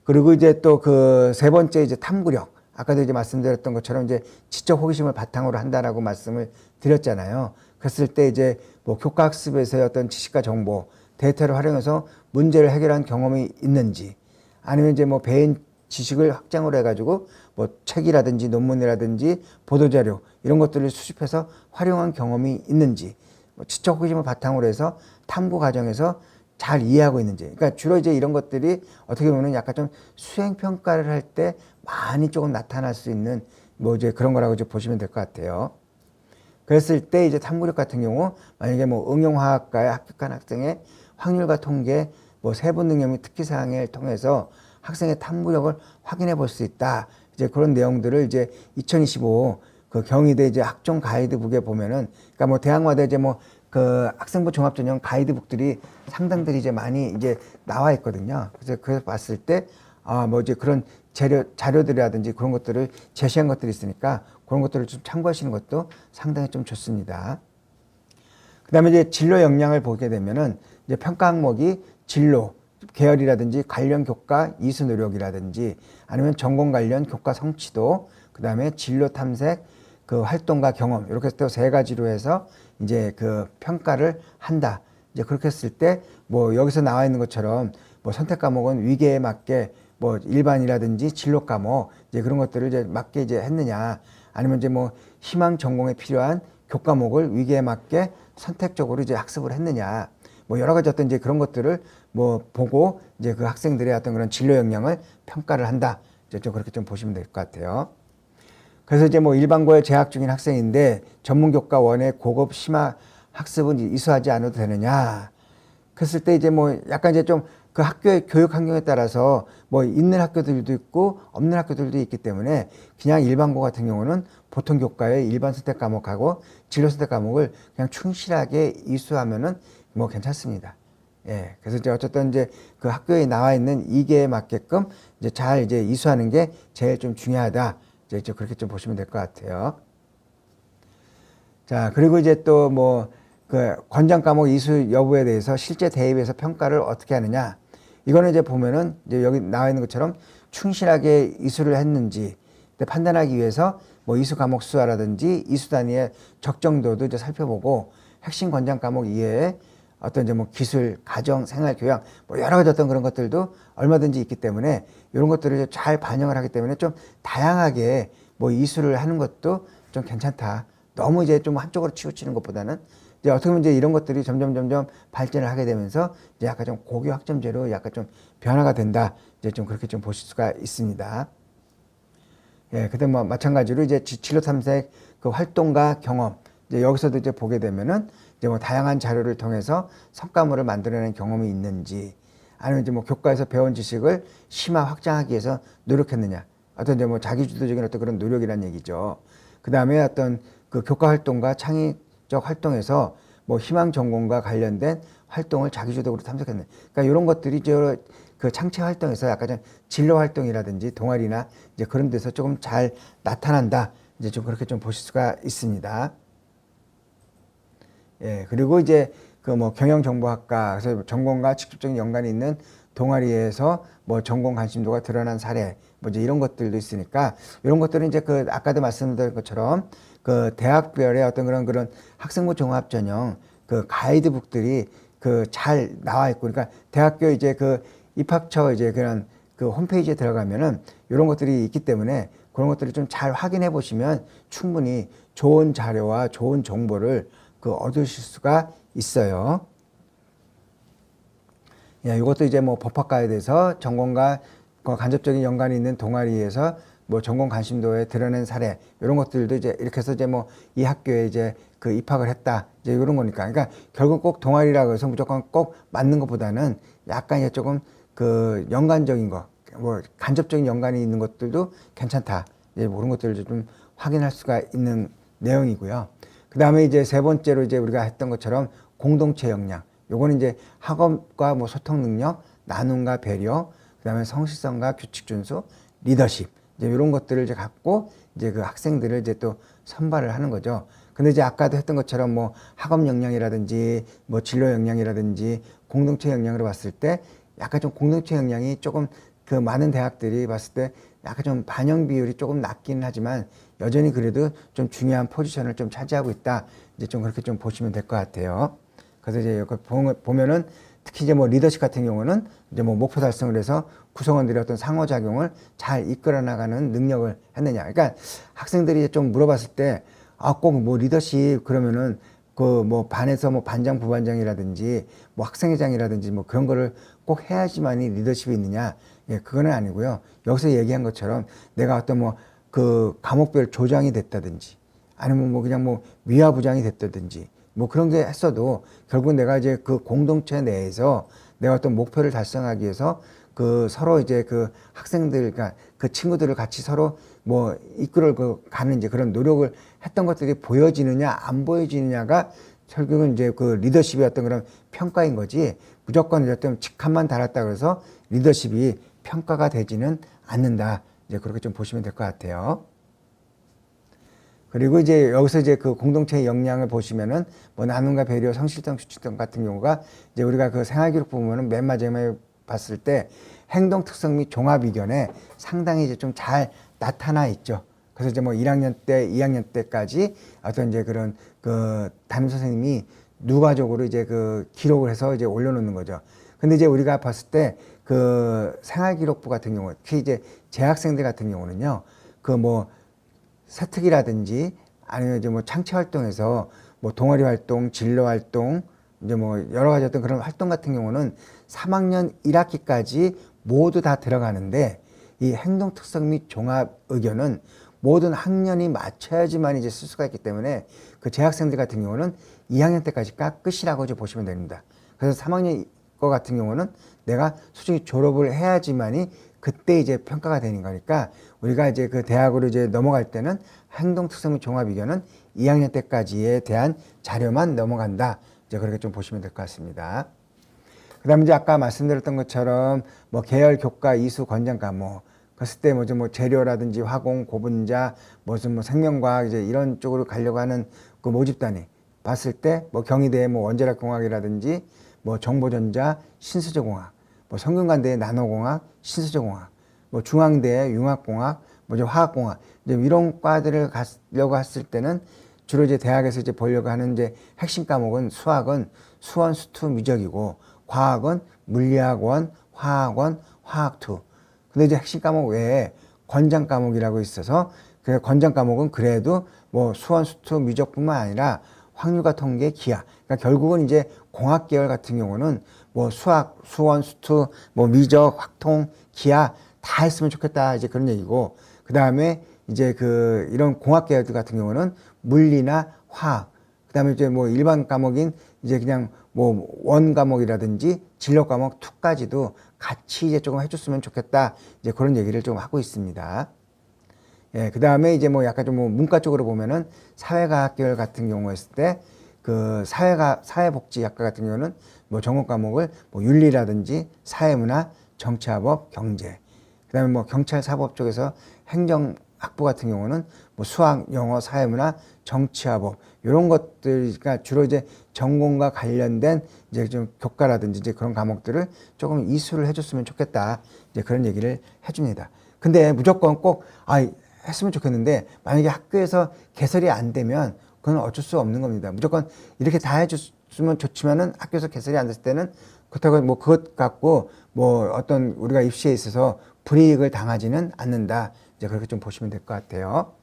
그리고 이제 또 그 세 번째 이제 탐구력. 아까도 이제 말씀드렸던 것처럼 이제 지적 호기심을 바탕으로 한다라고 말씀을 드렸잖아요. 그랬을 때 이제 뭐 교과학습에서의 어떤 지식과 정보, 데이터를 활용해서 문제를 해결한 경험이 있는지 아니면 이제 뭐 배운 지식을 확장을 해가지고 뭐 책이라든지 논문이라든지 보도자료 이런 것들을 수집해서 활용한 경험이 있는지 뭐 지적 호기심을 바탕으로 해서 탐구 과정에서 잘 이해하고 있는지. 그러니까 주로 이제 이런 것들이 어떻게 보면 약간 좀 수행 평가를 할 때 많이 조금 나타날 수 있는 뭐 이제 그런 거라고 이제 보시면 될 것 같아요. 그랬을 때 이제 탐구력 같은 경우 만약에 뭐 응용화학과에 합격한 학생의 확률과 통계, 뭐 세분 능력 및 특기 사항을 통해서 학생의 탐구력을 확인해 볼 수 있다. 이제 그런 내용들을 이제 2025 그 경희대 이제 학종 가이드북에 보면은, 그러니까 뭐 대학마다 이제 뭐 그 학생부 종합전형 가이드북들이 상당들이 이제 많이 이제 나와 있거든요. 그래서 봤을 때 아 뭐 이제 그런 자료들이라든지 그런 것들을 제시한 것들이 있으니까 그런 것들을 좀 참고하시는 것도 상당히 좀 좋습니다. 그 다음에 이제 진로 역량을 보게 되면은 이제 평가 항목이 진로, 계열이라든지 관련 교과 이수 노력이라든지 아니면 전공 관련 교과 성취도, 그 다음에 진로 탐색, 그 활동과 경험, 이렇게 또 세 가지로 해서 이제 그 평가를 한다. 이제 그렇게 했을 때 뭐 여기서 나와 있는 것처럼 뭐 선택 과목은 위계에 맞게 뭐 일반이라든지 진로 과목 이제 그런 것들을 이제 맞게 이제 했느냐, 아니면 이제 뭐 희망 전공에 필요한 교과목을 위계에 맞게 선택적으로 이제 학습을 했느냐, 뭐 여러 가지 어떤 이제 그런 것들을 뭐 보고 이제 그 학생들의 어떤 그런 진로 역량을 평가를 한다. 이제 좀 그렇게 좀 보시면 될 것 같아요. 그래서 이제 뭐 일반고에 재학 중인 학생인데 전문교과 원의 고급 심화 학습은 이수하지 않아도 되느냐. 그랬을 때 이제 뭐 약간 이제 좀 그 학교의 교육 환경에 따라서 뭐 있는 학교들도 있고 없는 학교들도 있기 때문에 그냥 일반고 같은 경우는 보통 교과의 일반 선택 과목하고 진로 선택 과목을 그냥 충실하게 이수하면은 뭐 괜찮습니다. 예. 그래서 이제 어쨌든 이제 그 학교에 나와 있는 이계에 맞게끔 이제 잘 이제 이수하는 게 제일 좀 중요하다. 이제 그렇게 좀 보시면 될 것 같아요. 자, 그리고 이제 또 뭐 그 권장 과목 이수 여부에 대해서 실제 대입에서 평가를 어떻게 하느냐. 이거는 이제 보면은 이제 여기 나와 있는 것처럼 충실하게 이수를 했는지 판단하기 위해서 뭐 이수 과목 수라든지 이수 단위의 적정도도 이제 살펴보고, 핵심 권장 과목 이외에 어떤 이제 뭐 기술, 가정, 생활, 교양 뭐 여러 가지 어떤 그런 것들도 얼마든지 있기 때문에 이런 것들을 잘 반영을 하기 때문에 좀 다양하게 뭐 이수를 하는 것도 좀 괜찮다. 너무 이제 좀 한쪽으로 치우치는 것보다는 이제 어떻게 보면 이제 이런 것들이 점점 발전을 하게 되면서 이제 약간 좀 고교 학점제로 약간 좀 변화가 된다. 이제 좀 그렇게 좀 보실 수가 있습니다. 예, 그때 뭐 마찬가지로 이제 진로 탐색 그 활동과 경험, 이제 여기서도 이제 보게 되면은 이제 뭐 다양한 자료를 통해서 성과물을 만들어낸 경험이 있는지, 아니면 이제 뭐 교과에서 배운 지식을 심화 확장하기 위해서 노력했느냐, 어떤 이제 뭐 자기주도적인 어떤 그런 노력이란 얘기죠. 그 다음에 어떤 그 교과 활동과 창의적 활동에서 뭐 희망 전공과 관련된 활동을 자기주도적으로 탐색했느냐. 그러니까 이런 것들이 이제 그 창체 활동에서 약간 좀 진로 활동이라든지 동아리나 이제 그런 데서 조금 잘 나타난다. 이제 좀 그렇게 좀 보실 수가 있습니다. 예, 그리고 이제 그 뭐 경영정보학과, 그래서 전공과 직접적인 연관이 있는 동아리에서 뭐 전공 관심도가 드러난 사례, 뭐 이제 이런 것들도 있으니까 이런 것들은 이제 그 아까도 말씀드린 것처럼 그 대학별의 어떤 그런 학생부 종합 전형 그 가이드북들이 그 잘 나와 있고, 그러니까 대학교 이제 그 입학처 이제 그런 그 홈페이지에 들어가면은 이런 것들이 있기 때문에 그런 것들을 좀 잘 확인해 보시면 충분히 좋은 자료와 좋은 정보를 그 얻으실 수가 있어요. 예, 이것도 이제 뭐 법학과에 대해서 전공과 간접적인 연관이 있는 동아리에서 뭐 전공 관심도에 드러낸 사례, 이런 것들도 이제 이렇게 해서 이제 뭐 이 학교에 이제 그 입학을 했다, 이제 이런 거니까. 그러니까 결국 꼭 동아리라고 해서 무조건 꼭 맞는 것보다는 약간 이제 조금 그 연관적인 거, 뭐 간접적인 연관이 있는 것들도 괜찮다. 이제 그런 것들을 좀 확인할 수가 있는 내용이고요. 그 다음에 이제 세 번째로 이제 우리가 했던 것처럼 공동체 역량. 요거는 이제 학업과 뭐 소통 능력, 나눔과 배려, 그 다음에 성실성과 규칙 준수, 리더십. 이제 이런 것들을 이제 갖고 이제 그 학생들을 이제 또 선발을 하는 거죠. 근데 이제 아까도 했던 것처럼 뭐 학업 역량이라든지 뭐 진로 역량이라든지 공동체 역량으로 봤을 때 약간 좀 공동체 역량이 조금 그 많은 대학들이 봤을 때 약간 좀 반영 비율이 조금 낮기는 하지만 여전히 그래도 좀 중요한 포지션을 좀 차지하고 있다. 이제 좀 그렇게 좀 보시면 될 것 같아요. 그래서 이제 여기 보면은 특히 이제 뭐 리더십 같은 경우는 이제 뭐 목표 달성을 해서 구성원들의 어떤 상호작용을 잘 이끌어 나가는 능력을 했느냐. 그러니까 학생들이 좀 물어봤을 때 아, 꼭 뭐 리더십 그러면은 그 뭐 반에서 뭐 반장, 부반장이라든지 뭐 학생회장이라든지 뭐 그런 거를 꼭 해야지만이 리더십이 있느냐? 예, 그거는 아니고요. 여기서 얘기한 것처럼 내가 어떤 뭐 그 과목별 조장이 됐다든지 아니면 뭐 그냥 뭐 미화부장이 됐다든지 뭐 그런 게 했어도 결국 내가 이제 그 공동체 내에서 내가 어떤 목표를 달성하기 위해서 그 서로 이제 그 학생들, 그러니까 그 친구들을 같이 서로 뭐 이끌어 가는 이제 그런 노력을 했던 것들이 보여지느냐 안 보여지느냐가 결국은 이제 그 리더십의 어떤 그런 평가인 거지, 무조건 어떤 직함만 달았다 그래서 리더십이 평가가 되지는 않는다. 이제 그렇게 좀 보시면 될 것 같아요. 그리고 이제 여기서 이제 그 공동체의 역량을 보시면은 뭐 나눔과 배려, 성실성, 수치성 같은 경우가 이제 우리가 그 생활기록 보면은 맨 마지막에 봤을 때 행동 특성 및 종합 의견에 상당히 이제 좀 잘 나타나 있죠. 그래서 이제 뭐 1학년 때, 2학년 때까지 어떤 이제 그런 그 담임 선생님이 누가적으로 이제 그 기록을 해서 이제 올려놓는 거죠. 근데 이제 우리가 봤을 때 그 생활기록부 같은 경우, 특히 이제 재학생들 같은 경우는요, 그 뭐 세특이라든지 아니면 이제 뭐 창체 활동에서 뭐 동아리 활동, 진로 활동, 이제 뭐 여러 가지 어떤 그런 활동 같은 경우는 3학년 1학기까지 모두 다 들어가는데 이 행동 특성 및 종합 의견은 모든 학년이 맞춰야지만 이제 쓸 수가 있기 때문에 그 재학생들 같은 경우는 2학년 때까지 끝이라고 이제 보시면 됩니다. 그래서 3학년 거 같은 경우는 내가 솔직히 졸업을 해야지만이 그때 이제 평가가 되는 거니까 우리가 이제 그 대학으로 이제 넘어갈 때는 행동 특성 및 종합 의견은 2학년 때까지에 대한 자료만 넘어간다. 이제 그렇게 좀 보시면 될 것 같습니다. 그 다음에 이제 아까 말씀드렸던 것처럼 뭐 계열, 교과, 이수, 권장 과목. 그랬을 때 뭐 재료라든지 화공, 고분자, 무슨 뭐 생명과학 이제 이런 쪽으로 가려고 하는 그 모집단이 봤을 때 뭐 경희대 뭐 원자력 공학이라든지 뭐 정보전자, 신수저공학, 뭐 성균관대 나노공학, 신수저공학, 뭐 중앙대 융합공학, 뭐 이제 화학공학, 이제 이런 과들을 가려고 했을 때는 주로 이제 대학에서 이제 보려고 하는 이제 핵심 과목은 수학은 수원, 수투, 미적이고 과학은 물리학원, 화학원, 화학투. 근데 이제 핵심 과목 외에 권장 과목이라고 있어서 그 권장 과목은 그래도 뭐 수원, 수투, 미적뿐만 아니라 확률과 통계, 기하. 그러니까 결국은 이제 공학 계열 같은 경우는 뭐 수학, 수원, 수투, 뭐 미적, 확통, 기하 다 했으면 좋겠다. 이제 그런 얘기고. 그 다음에 이제 그 이런 공학 계열들 같은 경우는 물리나 화학. 그 다음에 이제 뭐 일반 과목인 이제 그냥 뭐 원 과목이라든지 진로 과목 2까지도 같이 이제 조금 해줬으면 좋겠다. 이제 그런 얘기를 좀 하고 있습니다. 예, 그 다음에 이제 뭐 약간 좀 뭐 문과 쪽으로 보면은 사회과학 계열 같은 경우였을 때 그 사회복지학과 같은 경우는 뭐 전공 과목을 뭐 윤리라든지 사회문화, 정치화법, 경제. 그 다음에 뭐 경찰사법 쪽에서 행정학부 같은 경우는 뭐 수학, 영어, 사회문화, 정치화법 이런 것들이 주로 이제 전공과 관련된 이제 좀 교과라든지 이제 그런 과목들을 조금 이수를 해줬으면 좋겠다. 이제 그런 얘기를 해줍니다. 근데 무조건 꼭 했으면 좋겠는데 만약에 학교에서 개설이 안 되면 그건 어쩔 수 없는 겁니다. 무조건 이렇게 다 해줬으면 좋지만은 학교에서 개설이 안 됐을 때는 그렇다고 뭐 그것 갖고 뭐 어떤 우리가 입시에 있어서 불이익을 당하지는 않는다. 이제 그렇게 좀 보시면 될 것 같아요.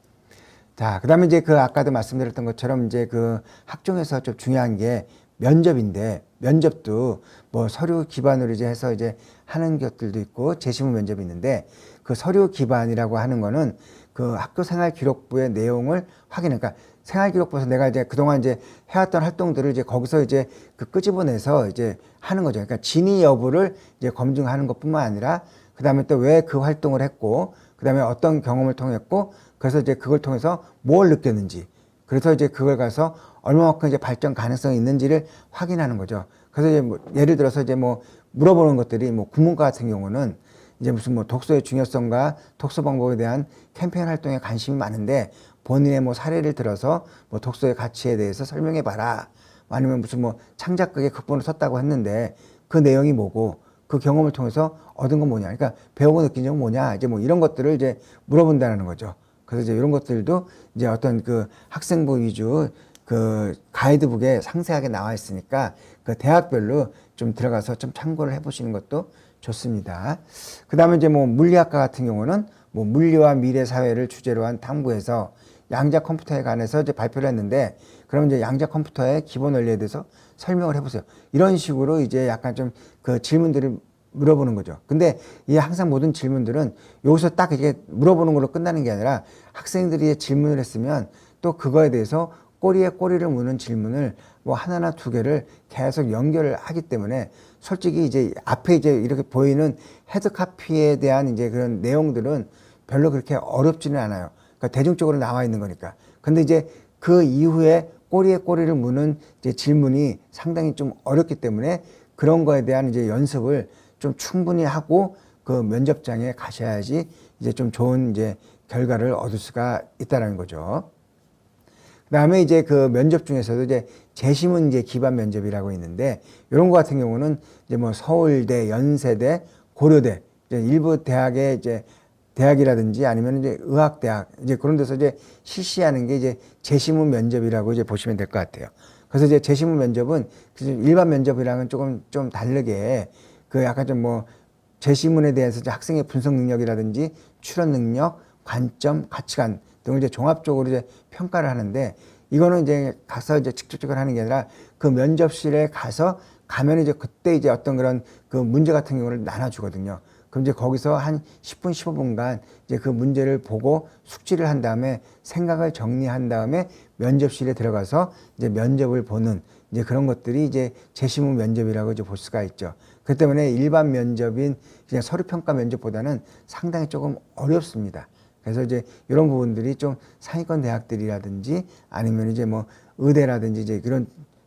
자, 그 다음에 이제 그 아까도 말씀드렸던 것처럼 이제 그 학종에서 좀 중요한 게 면접인데 면접도 뭐 서류 기반으로 이제 해서 이제 하는 것들도 있고 제시문 면접이 있는데 그 서류 기반이라고 하는 거는 그 학교 생활 기록부의 내용을 확인해. 그러니까 생활 기록부에서 내가 이제 그동안 이제 해왔던 활동들을 이제 거기서 이제 그 끄집어내서 이제 하는 거죠. 그러니까 진위 여부를 이제 검증하는 것뿐만 아니라 그 다음에 또 왜 그 활동을 했고 그 다음에 어떤 경험을 통했고 그래서 이제 그걸 통해서 뭘 느꼈는지 그래서 이제 그걸 가서 얼마만큼 이제 발전 가능성이 있는지를 확인하는 거죠. 그래서 이제 뭐 예를 들어서 이제 뭐 물어보는 것들이 뭐 국문과 같은 경우는 이제 무슨 뭐 독서의 중요성과 독서 방법에 대한 캠페인 활동에 관심이 많은데 본인의 뭐 사례를 들어서 뭐 독서의 가치에 대해서 설명해 봐라. 아니면 무슨 뭐 창작극의 극본을 썼다고 했는데 그 내용이 뭐고 그 경험을 통해서 얻은 건 뭐냐. 그러니까 배우고 느낀 점은 뭐냐. 이제 뭐 이런 것들을 이제 물어본다는 거죠. 그래서 이제 이런 것들도 이제 어떤 그 학생부 위주 그 가이드북에 상세하게 나와 있으니까 그 대학별로 좀 들어가서 좀 참고를 해 보시는 것도 좋습니다. 그 다음에 이제 뭐 물리학과 같은 경우는 뭐 물리와 미래 사회를 주제로 한 탐구에서 양자 컴퓨터에 관해서 이제 발표를 했는데 그럼 이제 양자 컴퓨터의 기본 원리에 대해서 설명을 해보세요. 이런 식으로 이제 약간 좀 그 질문들을 물어보는 거죠. 근데 이 항상 모든 질문들은 여기서 딱 이게 물어보는 걸로 끝나는 게 아니라 학생들이 질문을 했으면 또 그거에 대해서 꼬리에 꼬리를 무는 질문을 뭐 하나나 두 개를 계속 연결을 하기 때문에 솔직히 이제 앞에 이제 이렇게 보이는 헤드카피에 대한 이제 그런 내용들은 별로 그렇게 어렵지는 않아요. 그러니까 대중적으로 나와 있는 거니까. 근데 이제 그 이후에 꼬리에 꼬리를 무는 이제 질문이 상당히 좀 어렵기 때문에 그런 거에 대한 이제 연습을 좀 충분히 하고 그 면접장에 가셔야지 이제 좀 좋은 이제 결과를 얻을 수가 있다라는 거죠. 그다음에 이제 그 면접 중에서도 이제 재시문 이제 기반 면접이라고 있는데 이런 거 같은 경우는 이제 뭐 서울대, 연세대, 고려대 이제 일부 대학의 이제 대학이라든지 아니면 이제 의학대학 이제 그런 데서 이제 실시하는 게 이제 재시문 면접이라고 이제 보시면 될 것 같아요. 그래서 이제 재시문 면접은 일반 면접이랑은 조금 좀 다르게 그 약간 좀 뭐 재시문에 대해서 이제 학생의 분석 능력이라든지 추론 능력, 관점, 가치관 등을 이제 종합적으로 이제 평가를 하는데 이거는 이제 가서 이제 직접적으로 하는 게 아니라 그 면접실에 가면 이제 그때 이제 어떤 그런 그 문제 같은 경우를 나눠주거든요. 그럼 이제 거기서 한 10분, 15분간 이제 그 문제를 보고 숙지를 한 다음에 생각을 정리한 다음에 면접실에 들어가서 이제 면접을 보는 이제 그런 것들이 이제 재시문 면접이라고 이제 볼 수가 있죠. 그 때문에 일반 면접인 그냥 서류평가 면접보다는 상당히 조금 어렵습니다. 그래서 이제 이런 부분들이 좀 상위권 대학들이라든지 아니면 이제 뭐 의대라든지 이제 그런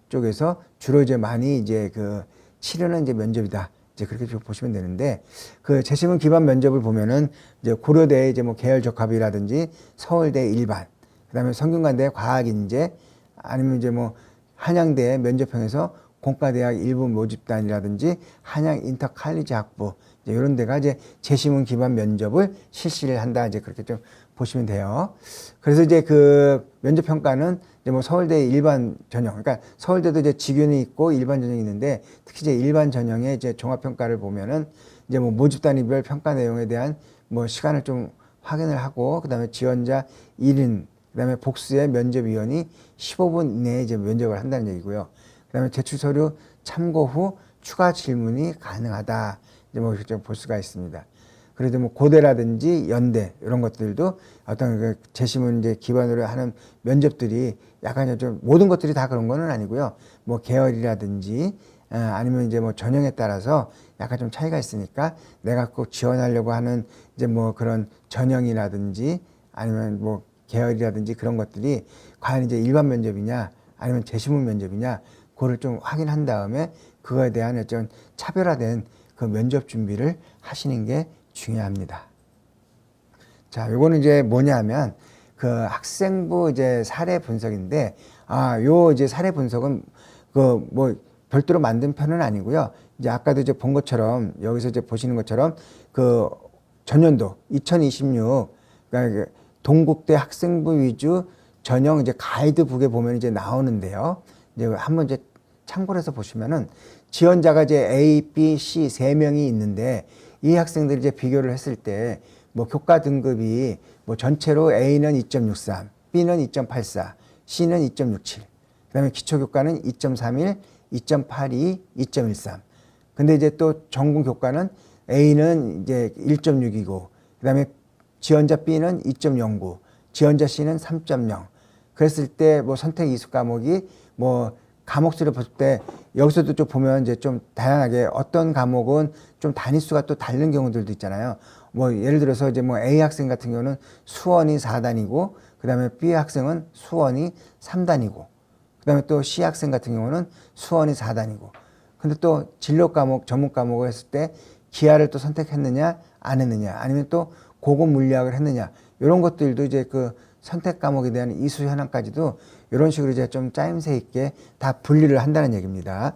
쪽에서 주로 이제 많이 이제 그 치르는 이제 면접이다. 이제 그렇게 좀 보시면 되는데 그 재시문 기반 면접을 보면은 이제 고려대 이제 뭐 계열 적합이라든지 서울대 일반 그다음에 성균관대 과학인재 아니면 이제 뭐 한양대 면접형에서 공과대학 일부 모집단이라든지 한양 인터칼리지 학부 이제 이런 데가 이제 재시문 기반 면접을 실시를 한다 이제 그렇게 좀 보시면 돼요. 그래서 이제 그 면접 평가는 이제 뭐 서울대 일반 전형, 그러니까 서울대도 이제 직윤이 있고 일반 전형이 있는데 특히 이제 일반 전형의 이제 종합 평가를 보면은 이제 뭐 모집 단위별 평가 내용에 대한 뭐 시간을 좀 확인을 하고 그다음에 지원자 1인 그다음에 복수의 면접위원이 15분 이내에 이제 면접을 한다는 얘기고요. 그다음에 제출 서류 참고 후 추가 질문이 가능하다. 이제 뭐 이렇게 좀 볼 수가 있습니다. 그래도 뭐 고대라든지 연대 이런 것들도 어떤 그 재시문 이제 기반으로 하는 면접들이 약간 좀 모든 것들이 다 그런 거는 아니고요. 뭐 계열이라든지 아니면 이제 뭐 전형에 따라서 약간 좀 차이가 있으니까 내가 꼭 지원하려고 하는 이제 뭐 그런 전형이라든지 아니면 뭐 계열이라든지 그런 것들이 과연 이제 일반 면접이냐 아니면 재시문 면접이냐 그거를 좀 확인한 다음에 그거에 대한 어떤 차별화된 그 면접 준비를 하시는 게 중요합니다. 자, 요거는 이제 뭐냐면 그 학생부 이제 사례 분석인데 요 이제 사례 분석은 그 뭐 별도로 만든 편은 아니고요. 이제 아까도 이제 본 것처럼 여기서 이제 보시는 것처럼 그 전년도 2026 그러니까 동국대 학생부 위주 전형 이제 가이드북에 보면 이제 나오는데요. 이제 한번 이제 참고를 해서 보시면은 지원자가 이제 A, B, C 세 명이 있는데 이 학생들이 이제 비교를 했을 때 뭐 교과 등급이 뭐 전체로 A는 2.63, B는 2.84, C는 2.67, 그다음에 기초 교과는 2.31, 2.82, 2.13. 근데 이제 또 전공 교과는 A는 이제 1.6이고, 그다음에 지원자 B는 2.09, 지원자 C는 3.0. 그랬을 때 뭐 선택 이수 과목이 뭐 과목수를 볼 때 여기서도 좀 보면 이제 좀 다양하게 어떤 과목은 좀 단위수가 또 다른 경우들도 있잖아요. 뭐 예를 들어서 이제 뭐 A 학생 같은 경우는 수원이 4단이고 그다음에 B 학생은 수원이 3단이고 그다음에 또 C 학생 같은 경우는 수원이 4단이고 근데 또 진로 과목 전문 과목을 했을 때 기하를 또 선택했느냐 안 했느냐 아니면 또 고급 물리학을 했느냐 이런 것들도 이제 그 선택 과목에 대한 이수 현황까지도 이런 식으로 이제 좀 짜임새 있게 다 분리를 한다는 얘기입니다.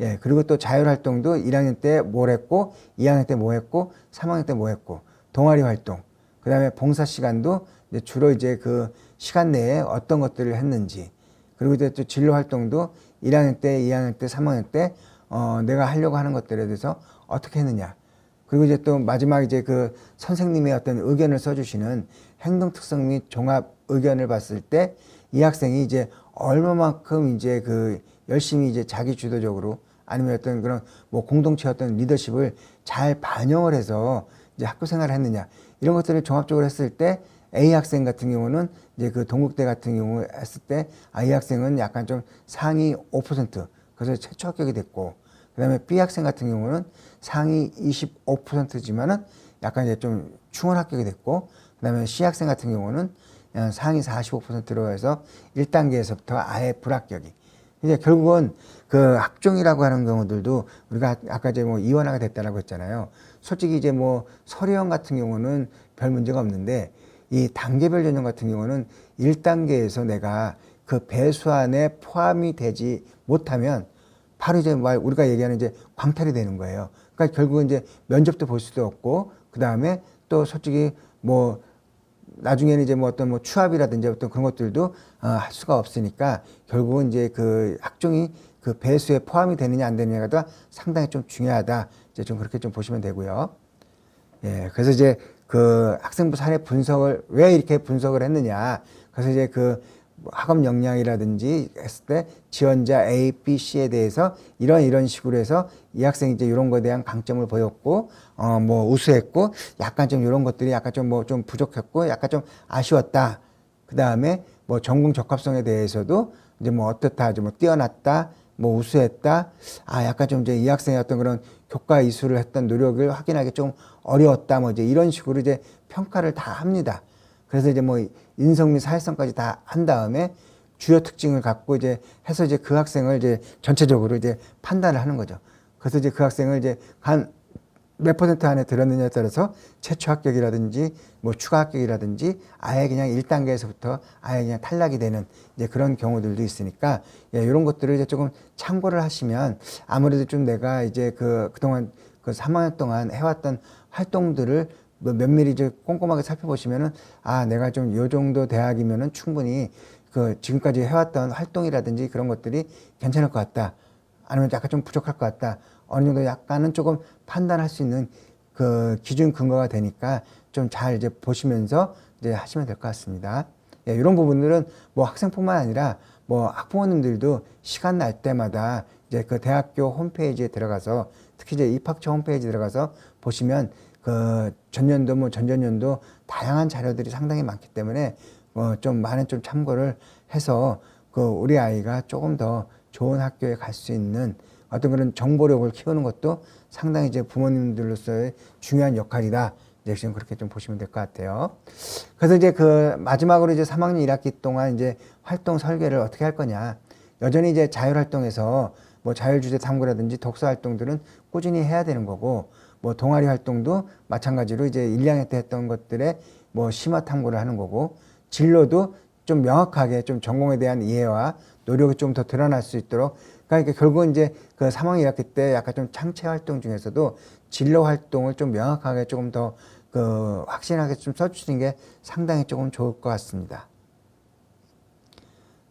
예, 그리고 또 자율활동도 1학년 때 뭘 했고, 2학년 때 뭐 했고, 3학년 때 뭐 했고, 동아리 활동, 그 다음에 봉사 시간도 이제 주로 이제 그 시간 내에 어떤 것들을 했는지, 그리고 이제 또 진로 활동도 1학년 때, 2학년 때, 3학년 때, 내가 하려고 하는 것들에 대해서 어떻게 했느냐. 그리고 이제 또 마지막 이제 그 선생님의 어떤 의견을 써주시는 행동 특성 및 종합 의견을 봤을 때 이 학생이 이제 얼마만큼 이제 그 열심히 이제 자기 주도적으로 아니면 어떤 그런 뭐 공동체 어떤 리더십을 잘 반영을 해서 이제 학교 생활을 했느냐 이런 것들을 종합적으로 했을 때 A 학생 같은 경우는 이제 그 동국대 같은 경우 했을 때 이 학생은 약간 좀 상위 5% 그래서 최초 합격이 됐고 그다음에 B 학생 같은 경우는 상위 25%지만은 약간 이제 좀 충원 합격이 됐고 그다음에 C 학생 같은 경우는 상위 45%로 해서 1단계에서부터 아예 불합격이. 이제 결국은 그 학종이라고 하는 경우들도 우리가 아까 이제 뭐 이원화가 됐다라고 했잖아요. 솔직히 이제 뭐 서류형 같은 경우는 별 문제가 없는데 이 단계별 전형 같은 경우는 1단계에서 내가 그 배수 안에 포함이 되지 못하면 바로 이제 우리가 얘기하는 이제 광탈이 되는 거예요. 그러니까 결국은 이제 면접도 볼 수도 없고 그 다음에 또 솔직히 뭐 나중에는 이제 뭐 어떤 뭐 추합이라든지 어떤 그런 것들도 할 수가 없으니까 결국은 이제 그 학종이 그 배수에 포함이 되느냐 안 되느냐가 상당히 좀 중요하다. 이제 좀 그렇게 좀 보시면 되고요. 예, 그래서 이제 그 학생부 사례 분석을 왜 이렇게 분석을 했느냐. 그래서 이제 그 학업 역량이라든지 했을 때 지원자 A, B, C에 대해서 이런 식으로 해서 이 학생이 이제 이런 거에 대한 강점을 보였고, 뭐 우수했고, 약간 좀 이런 것들이 약간 좀 뭐 좀 부족했고, 약간 좀 아쉬웠다. 그 다음에 뭐 전공 적합성에 대해서도 이제 뭐 어떻다, 뭐 뛰어났다, 뭐 우수했다. 약간 좀 이제 이 학생의 어떤 그런 교과 이수를 했던 노력을 확인하기 좀 어려웠다. 뭐 이제 이런 식으로 이제 평가를 다 합니다. 그래서 이제 뭐 인성 및 사회성까지 다 한 다음에 주요 특징을 갖고 이제 해서 이제 그 학생을 이제 전체적으로 이제 판단을 하는 거죠. 그래서 이제 그 학생을 이제 한 몇 퍼센트 안에 들었느냐에 따라서 최초 합격이라든지 뭐 추가 합격이라든지 아예 그냥 1단계에서부터 아예 그냥 탈락이 되는 이제 그런 경우들도 있으니까 예, 이런 것들을 이제 조금 참고를 하시면 아무래도 좀 내가 이제 그동안 그 3학년 동안 해왔던 활동들을 면밀히 이제 꼼꼼하게 살펴보시면은 내가 좀 요 정도 대학이면은 충분히 그 지금까지 해왔던 활동이라든지 그런 것들이 괜찮을 것 같다. 아니면 약간 좀 부족할 것 같다. 어느 정도 약간은 조금 판단할 수 있는 그 기준 근거가 되니까 좀 잘 이제 보시면서 이제 하시면 될 것 같습니다. 예, 이런 부분들은 뭐 학생뿐만 아니라 뭐 학부모님들도 시간 날 때마다 이제 그 대학교 홈페이지에 들어가서 특히 이제 입학처 홈페이지에 들어가서 보시면 그 전년도 뭐 전전년도 다양한 자료들이 상당히 많기 때문에 좀 많은 좀 참고를 해서 그 우리 아이가 조금 더 좋은 학교에 갈 수 있는 어떤 그런 정보력을 키우는 것도 상당히 이제 부모님들로서의 중요한 역할이다. 이제 지금 그렇게 좀 보시면 될 것 같아요. 그래서 이제 그 마지막으로 이제 3학년 1학기 동안 이제 활동 설계를 어떻게 할 거냐. 여전히 이제 자율활동에서 뭐 자율주제 탐구라든지 독서 활동들은 꾸준히 해야 되는 거고 뭐 동아리 활동도 마찬가지로 이제 1, 2학년 때 했던 것들에 뭐 심화 탐구를 하는 거고 진로도 좀 명확하게 좀 전공에 대한 이해와 노력이 좀 더 드러날 수 있도록 그러니까 결국은 이제 그 3학년 1학기 때 약간 좀 창체 활동 중에서도 진로 활동을 좀 명확하게 조금 더 그 확실하게 좀 써주시는 게 상당히 조금 좋을 것 같습니다.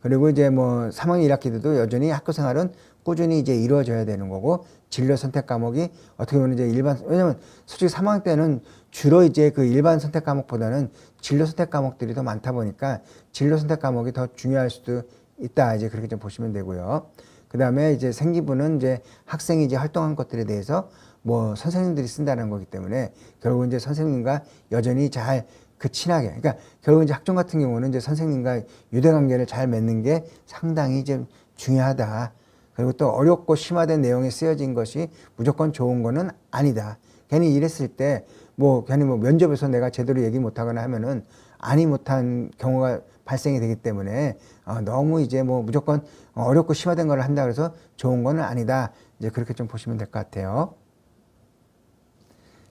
그리고 이제 뭐 3학년 1학기 때도 여전히 학교 생활은 꾸준히 이제 이루어져야 되는 거고 진로 선택 과목이 어떻게 보면 이제 왜냐면 솔직히 3학년 때는 주로 이제 그 일반 선택 과목보다는 진로 선택 과목들이 더 많다 보니까 진로 선택 과목이 더 중요할 수도 있다. 이제 그렇게 좀 보시면 되고요. 그 다음에 이제 생기부는 이제 학생이 이제 활동한 것들에 대해서 뭐 선생님들이 쓴다는 거기 때문에 결국 이제 선생님과 여전히 잘 그 친하게 그러니까 결국 이제 학종 같은 경우는 이제 선생님과 유대 관계를 잘 맺는 게 상당히 좀 중요하다. 그리고 또 어렵고 심화된 내용이 쓰여진 것이 무조건 좋은 거는 아니다. 괜히 이랬을 때 뭐 괜히 뭐 면접에서 내가 제대로 얘기 못하거나 하면은 아니 못한 경우가 발생이 되기 때문에 너무 이제 뭐 무조건 어렵고 심화된 거를 한다 그래서 좋은 거는 아니다. 이제 그렇게 좀 보시면 될 것 같아요.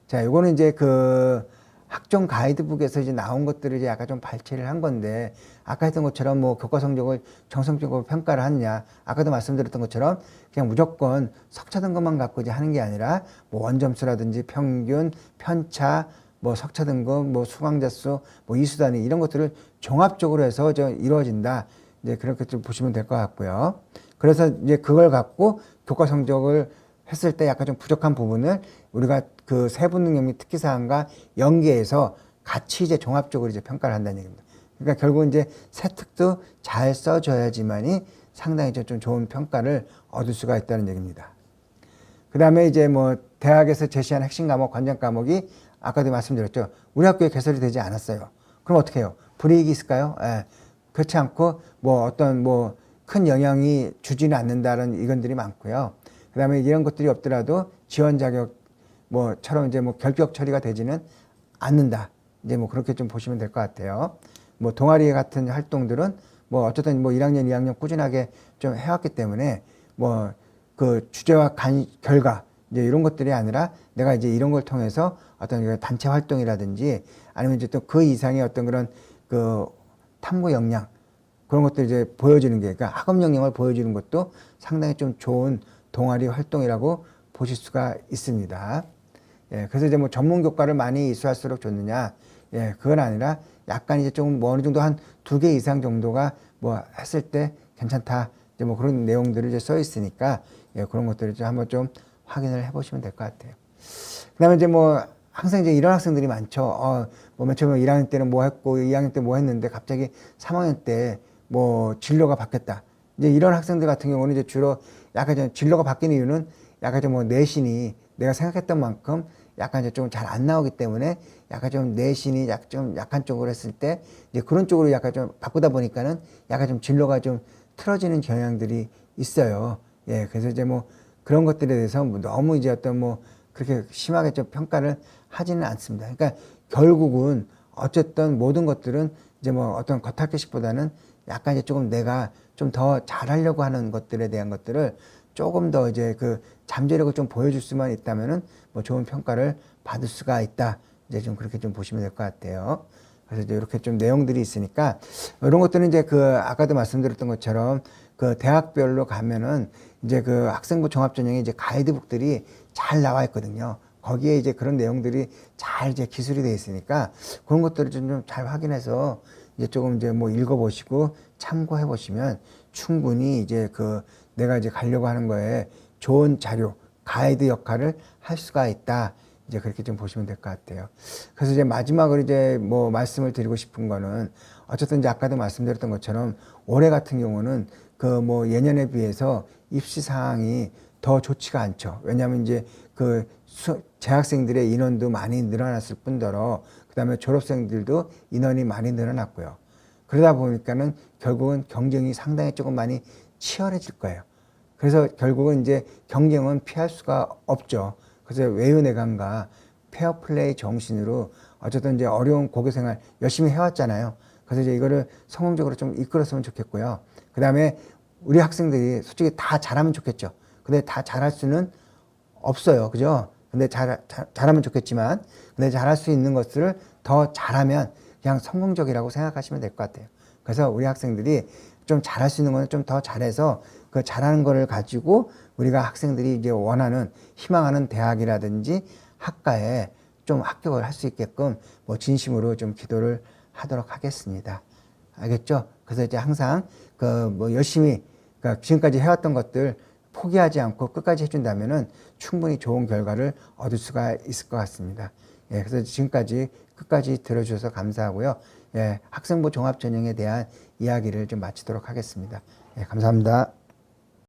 자, 요거는 이제 그 학종 가이드북에서 이제 나온 것들을 이제 약간 좀 발췌를 한 건데 아까 했던 것처럼 뭐 교과 성적을 정성적으로 평가를 하느냐 아까도 말씀드렸던 것처럼 그냥 무조건 석차 등급만 갖고 이제 하는 게 아니라 뭐 원점수라든지 평균, 편차, 뭐 석차 등급, 뭐 수강자 수, 뭐 이수 단위 이런 것들을 종합적으로 해서 이루어진다. 이제 그렇게 좀 보시면 될 것 같고요. 그래서 이제 그걸 갖고 교과 성적을 했을 때 약간 좀 부족한 부분을 우리가 그 세부 능력 및 특기 사항과 연계해서 같이 이제 종합적으로 이제 평가를 한다는 얘기입니다. 그러니까 결국 이제 세특도 잘 써줘야지만이 상당히 좀 좋은 평가를 얻을 수가 있다는 얘기입니다. 그 다음에 이제 뭐 대학에서 제시한 핵심 과목, 관전 과목이 아까도 말씀드렸죠. 우리 학교에 개설이 되지 않았어요. 그럼 어떻게 해요? 불이익이 있을까요? 예. 그렇지 않고 뭐 어떤 뭐 큰 영향이 주지는 않는다는 의견들이 많고요. 그 다음에 이런 것들이 없더라도 지원 자격 뭐처럼 이제 뭐 결격 처리가 되지는 않는다. 이제 뭐 그렇게 좀 보시면 될 것 같아요. 뭐 동아리 같은 활동들은 뭐 어쨌든 뭐 1학년, 2학년 꾸준하게 좀 해왔기 때문에 뭐 그 주제와 결과 이제 이런 것들이 아니라 내가 이제 이런 걸 통해서 어떤 단체 활동이라든지 아니면 이제 또 그 이상의 어떤 그런 그 탐구 역량 그런 것들 이제 보여주는 게 그러니까 학업 역량을 보여주는 것도 상당히 좀 좋은 동아리 활동이라고 보실 수가 있습니다. 예, 그래서 이제 뭐 전문 교과를 많이 이수할수록 좋느냐? 예, 그건 아니라 약간 이제 좀 뭐 어느 정도 한 2개 이상 정도가 뭐 했을 때 괜찮다. 이제 뭐 그런 내용들이 이제 써 있으니까 예, 그런 것들을 좀 한번 좀 확인을 해보시면 될 것 같아요. 그다음에 이제 뭐 항상 이제 이런 학생들이 많죠. 뭐 맨 처음에 1학년 때는 뭐 했고 2학년 때 뭐 했는데 갑자기 3학년 때 뭐 진로가 바뀌었다. 이제 이런 학생들 같은 경우는 이제 주로 약간 좀 진로가 바뀐 이유는 약간 좀 뭐 내신이 내가 생각했던 만큼 약간 이제 좀 잘 안 나오기 때문에 약간 좀 내신이 좀 약한 쪽으로 했을 때 이제 그런 쪽으로 약간 좀 바꾸다 보니까는 약간 좀 진로가 좀 틀어지는 경향들이 있어요. 예, 그래서 이제 뭐 그런 것들에 대해서 뭐 너무 이제 어떤 뭐 그렇게 심하게 좀 평가를 하지는 않습니다. 그러니까 결국은 어쨌든 모든 것들은 이제 뭐 어떤 겉핥기식보다는 약간 이제 조금 내가 좀 더 잘하려고 하는 것들에 대한 것들을 조금 더 이제 그 잠재력을 좀 보여줄 수만 있다면은 뭐 좋은 평가를 받을 수가 있다. 이제 좀 그렇게 좀 보시면 될 것 같아요. 그래서 이제 이렇게 좀 내용들이 있으니까 이런 것들은 이제 그 아까도 말씀드렸던 것처럼 그 대학별로 가면은 이제 그 학생부 종합전형에 이제 가이드북들이 잘 나와 있거든요. 거기에 이제 그런 내용들이 잘 이제 기술이 되어 있으니까 그런 것들을 좀 잘 확인해서 이제 조금 이제 뭐 읽어보시고 참고해 보시면 충분히 이제 그 내가 이제 가려고 하는 거에 좋은 자료, 가이드 역할을 할 수가 있다. 이제 그렇게 좀 보시면 될 것 같아요. 그래서 이제 마지막으로 이제 뭐 말씀을 드리고 싶은 거는 어쨌든 이제 아까도 말씀드렸던 것처럼 올해 같은 경우는 그 뭐 예년에 비해서 입시 사항이 더 좋지가 않죠. 왜냐하면 이제 그 재학생들의 인원도 많이 늘어났을 뿐더러 그다음에 졸업생들도 인원이 많이 늘어났고요. 그러다 보니까는 결국은 경쟁이 상당히 조금 많이 치열해질 거예요. 그래서 결국은 이제 경쟁은 피할 수가 없죠. 그래서 외유내강과 페어플레이 정신으로 어쨌든 이제 어려운 고교생활 열심히 해왔잖아요. 그래서 이제 이거를 성공적으로 좀 이끌었으면 좋겠고요. 그 다음에 우리 학생들이 솔직히 다 잘하면 좋겠죠. 근데 다 잘할 수는 없어요. 그죠? 근데 잘하면 좋겠지만, 근데 잘할 수 있는 것을 더 잘하면 그냥 성공적이라고 생각하시면 될 것 같아요. 그래서 우리 학생들이 좀 잘할 수 있는 거는 좀 더 잘해서 그 잘하는 거를 가지고 우리가 학생들이 이제 원하는, 희망하는 대학이라든지 학과에 좀 합격을 할 수 있게끔 뭐 진심으로 좀 기도를 하도록 하겠습니다. 알겠죠? 그래서 이제 항상 그 뭐 열심히, 그러니까 지금까지 해왔던 것들 포기하지 않고 끝까지 해준다면은 충분히 좋은 결과를 얻을 수가 있을 것 같습니다. 예, 그래서 지금까지 끝까지 들어주셔서 감사하고요. 예, 학생부 종합전형에 대한 이야기를 좀 마치도록 하겠습니다. 예, 감사합니다.